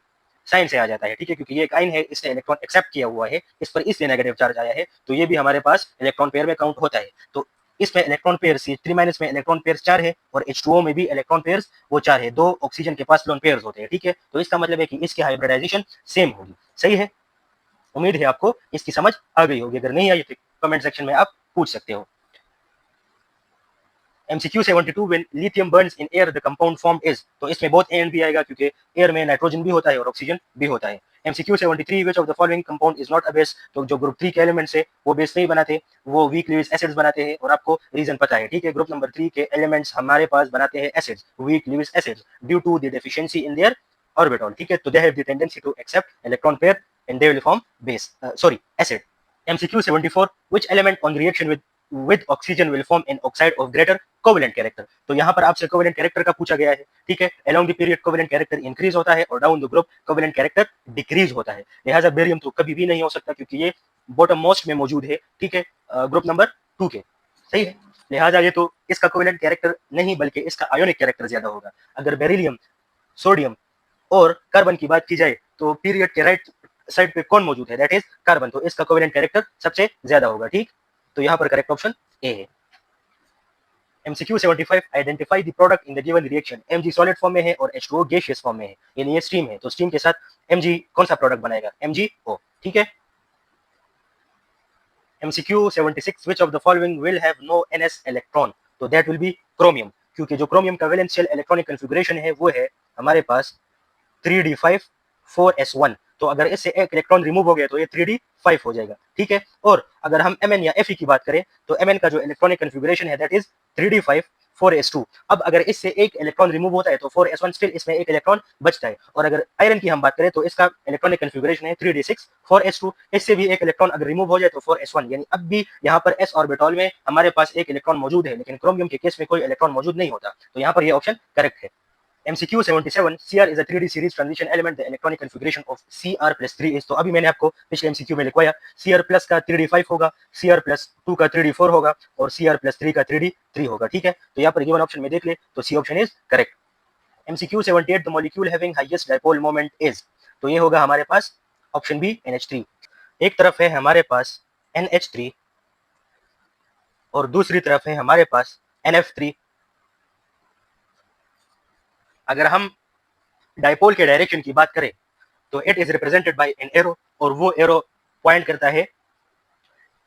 साइन से आ जाता है, ठीक है, क्योंकि ये एक आइन है, इसने इलेक्ट्रॉन एक्सेप्ट किया हुआ है, इस पर इसलिए नेगेटिव चार्ज आया है, तो ये भी हमारे पास इलेक्ट्रॉन पेयर में काउंट होता है। तो इसमें इलेक्ट्रॉन पेयर CH3- में इलेक्ट्रॉन पेयर्स 4 है, और H2O में भी इलेक्ट्रॉन पेयर्स वो 4 है, 2 ऑक्सीजन के पास लोन पेयर्स होते हैं, ठीक है, तो इसका मतलब है कि इसकी हाइब्रिडाइजेशन सेम होगी, सही है। उम्मीद है आपको इसकी समझ आ गई होगी, अगर नहीं आई तो कमेंट सेक्शन में आप पूछ सकते हो। MCQ 72, when lithium burns in air the compound formed is, तो इसमें बहुत A and B आएगा क्योंकि एयर में नाइट्रोजन भी होता है और ऑक्सीजन भी होता है। MCQ 73, which of the following compound is not a base, तो जो ग्रुप 3 के एलिमेंट्स है वो बेस नहीं बनाते, वो वीक लीविस एसिड्स बनाते हैं, और आपको रीजन पता है, ठीक है, ग्रुप नंबर 3 के एलिमेंट्स हमारे पास बनाते हैं acids, weak Lewis acids, due to the deficiency in their orbital, ठीक है, तो they have the tendency to accept electron pair and they will form base, sorry acid. MCQ 74, which element on reaction with oxygen will form an oxide of greater covalent character, तो यहाँ पर आपसे covalent character का पूछा गया है, ठीक है, along the period covalent character increase होता है और down the group covalent character decrease होता है, लिहाजा बेरियम तो कभी भी नहीं हो सकता क्योंकि ये बॉटम मोस्ट में मौजूद है, ठीक है, ग्रुप नंबर 2 के, सही है, लिहाजा ये तो इसका कोवेलेंट कैरेक्टर नहीं बल्कि इसका आयोनिक कैरेक्टर ज्यादा होगा। अगर बेरिलियम, सोडियम और कार्बन की बात की जाए तो पीरियड के राइट साइड पे कौन मौजूद है, दैट इज कार्बन, तो इसका कोवेलेंट कैरेक्टर सबसे ज्यादा होगा, ठीक, तो यहाँ पर करेक्ट ऑप्शन ए है। MCQ 75, identify the product in the given reaction, Mg solid form में है और H2O गैसियस फॉर्म में है, यानी ये स्ट्रीम है, तो स्ट्रीम के साथ Mg कौन सा प्रोडक्ट बनाएगा, MgO, ठीक है। MCQ 76 which of the following will have no ns electron, तो that will be chromium, क्योंकि जो क्रोमियम का वैलेंस शेल इलेक्ट्रॉनिक कन्फिगुरेशन है वो है हमारे पास 3d5 4s1, तो अगर इससे एक इलेक्ट्रॉन रिमूव हो गया तो ये 3d5 हो जाएगा, ठीक है। और अगर हम Mn या Fe की बात करें तो Mn का जो इलेक्ट्रॉनिक कन्फिगुरेशन है दैट इज 3d5 4s2। अब अगर इससे एक इलेक्ट्रॉन रिमूव होता है तो 4s1 स्टिल इसमें एक इलेक्ट्रॉन बचता है। और अगर आयरन की हम बात करें तो इसका इलेक्ट्रॉनिक कन्फिगुरेशन है 3d6 4s2, इससे भी एक इलेक्ट्रॉन अगर रिमूव हो जाए तो 4s1, यानी अब भी यहाँ पर s ऑर्बिटल में हमारे पास एक इलेक्ट्रॉन मौजूद है, लेकिन क्रोमियम के केस में कोई इलेक्ट्रॉन मौजूद नहीं होता, तो यहाँ पर ये ऑप्शन करेक्ट है। MCQ 77 Cr is a 3d series transition element, the electronic configuration of Cr plus 3 is, तो अभी मैंने आपको पिछले MCQ में लिखवाया Cr plus का 3d5 होगा, Cr plus 2 का 3d4 होगा और Cr plus 3 का 3d3 होगा, ठीक है। तो यहाँ पर गिवन ऑप्शन में देख ले तो C option is correct. MCQ 78 the molecule having highest dipole moment is, तो ये होगा हमारे पास ऑप्शन बी NH3। एक तरफ है हमारे पास NH3 और दूसरी तरफ है हमारे पास NF3। अगर हम डाइपोल के डायरेक्शन की बात करें तो it is represented by an arrow, और वो एरो पॉइंट करता है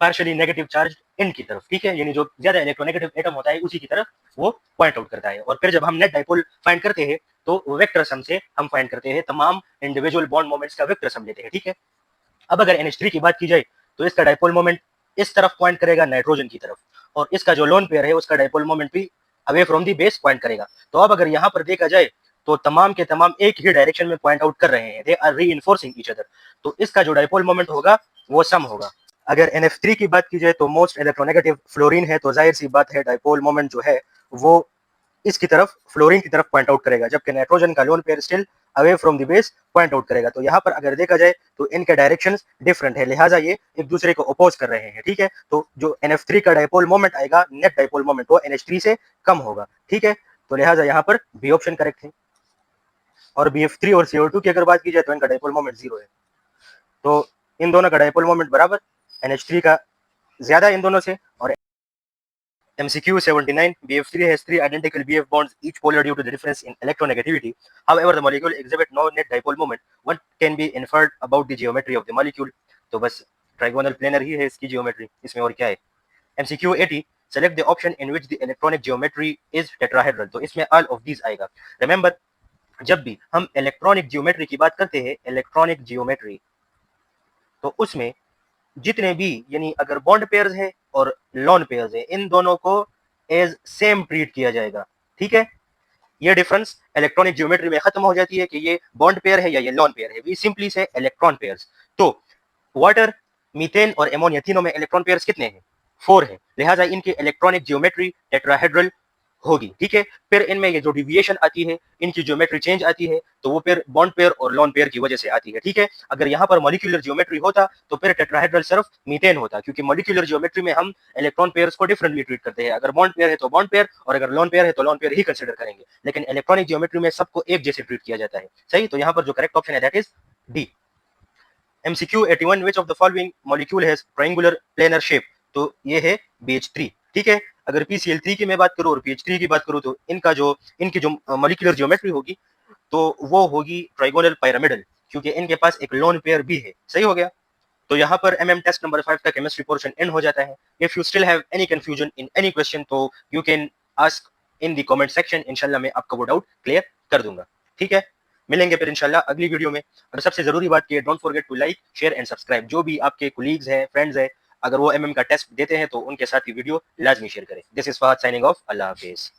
पार्शियली नेगेटिव चार्ज इन की तरफ, ठीक है, यानी जो ज्यादा इलेक्ट्रोनेगेटिव एटम होता है उसी की तरफ वो पॉइंट आउट करता है। और फिर जब हम नेट डाइपोल फाइंड करते हैं तो वेक्टर सम से हम फाइंड करते हैं तमाम इंडिविजुअल बॉन्ड मोमेंट्स का वेक्टर सम लेते हैं, ठीक है। अब अगर NH3 की बात की जाए तो इसका डाइपोल मोमेंट इस तरफ पॉइंट करेगा नाइट्रोजन की तरफ, और इसका जो लोन पेयर है उसका डाइपोल मोमेंट भी away from the base point करेगा। तो अब अगर यहाँ पर देखा जाए तो तमाम के तमाम एक ही डायरेक्शन में पॉइंट आउट कर रहे हैं, they are reinforcing each other, तो इसका जो डाइपोल मोमेंट होगा वो सम होगा। अगर NF3 की बात की जाए तो मोस्ट इलेक्ट्रोनेगेटिव फ्लोरीन है, तो जाहिर सी बात है डाइपोल मोमेंट जो है वो इसकी तरफ फ्लोरीन की तरफ पॉइंट आउट करेगा, जबकि नाइट्रोजन का lone pair still away from the base point out करेगा। तो यहाँ पर अगर देखा जाए तो इनके डायरेक्शंस डिफरेंट है, लिहाजा ये एक दूसरे को अपोज कर रहे हैं, ठीक है। तो जो NF3 का डाइपोल मोमेंट आएगा, नेट डाइपोल मोमेंट, वो NH3 से कम होगा, ठीक है। तो लिहाजा यहाँ पर बी ऑप्शन करेक्ट है। और BF3 और CO2 की अगर बात की जाए तो इनका डाइपोल मोमेंट 0 है, तो इन दोनों का डाइपोल मोमेंट बराबर, NH3 का ज्यादा इन दोनों से। और MCQ 79 BF3 has 3 identical BF bonds, each polar due to the difference in electronegativity. However, the molecule exhibit no net dipole moment. What can be inferred about the geometry of the molecule? तो बस trigonal planar ही है इसकी geometry, इसमें और क्या है। MCQ 80 select the option in which the electronic geometry is tetrahedral, तो इसमें all of these आएगा। रिमेंबर, जब भी हम इलेक्ट्रॉनिक जियोमेट्री की बात करते हैं, इलेक्ट्रॉनिक जियोमेट्री, तो उसमें जितने भी यानी अगर बॉन्ड पेयर्स है और लॉन पेयर्स है, इन दोनों को एज सेम ट्रीट किया जाएगा, ठीक है। ये डिफरेंस इलेक्ट्रॉनिक ज्योमेट्री में खत्म हो जाती है कि ये बॉन्ड पेयर है या ये लॉन पेयर है, वी सिंपली से इलेक्ट्रॉन पेयर्स। तो वाटर, मीथेन और एमोनिया तीनों में इलेक्ट्रॉन पेयर्स कितने हैं? 4 है, लिहाजा इनकी इलेक्ट्रॉनिक ज्योमेट्री टेट्राहेड्रल होगी, ठीक है। फिर इनमें ये जो डिविएशन आती है, इनकी ज्योमेट्री चेंज आती है, तो वो फिर बॉन्ड पेयर और लॉन पेयर की वजह से आती है, ठीक है। अगर यहाँ पर मॉलिक्यूलर ज्योमेट्री होता तो फिर टेट्राहेड्रल सिर्फ मीथेन होता, क्योंकि मॉलिक्यूलर ज्योमेट्री में हम इलेक्ट्रॉन पेयर्स को डिफरेंटली ट्रीट करते हैं। अगर बॉन्ड पेयर है तो बॉन्ड पेयर, और अगर लॉन पेयर है तो लॉन पेयर ही कंसिडर करेंगे, लेकिन इलेक्ट्रॉनिक ज्योमेट्री में सबको एक जैसे ट्रीट किया जाता है, सही। तो यहाँ पर जो करेक्ट ऑप्शन है that is D. MCQ 81 which of the following molecule has triangular planar shape, तो ये है BH3, ठीक है। अगर PCl3 की मैं बात करूं और PH3 की बात करूं तो इनकी जो मॉलिक्यूलर ज्योमेट्री होगी तो वो होगी ट्राइगोनल पिरामिडल, क्योंकि इनके पास एक लोन पेयर भी है, सही हो गया। तो यहाँ पर टेस्ट नंबर 5 का केमिस्ट्री पोर्शन एंड हो जाता है। If you still have any confusion in any question तो you can ask in the comment section, इंशाल्लाह मैं आपका वो डाउट क्लियर कर दूंगा, ठीक है। मिलेंगे फिर इंशाल्लाह अगली वीडियो में। और सबसे जरूरी बात की है, don't forget to like share and subscribe. जो भी आपके कोलीग्स हैं, फ्रेंड्स हैं, अगर वो MM का टेस्ट देते हैं तो उनके साथ ये वीडियो लाजमी शेयर करें। This is Fahad signing off, अल्लाह हाफिज।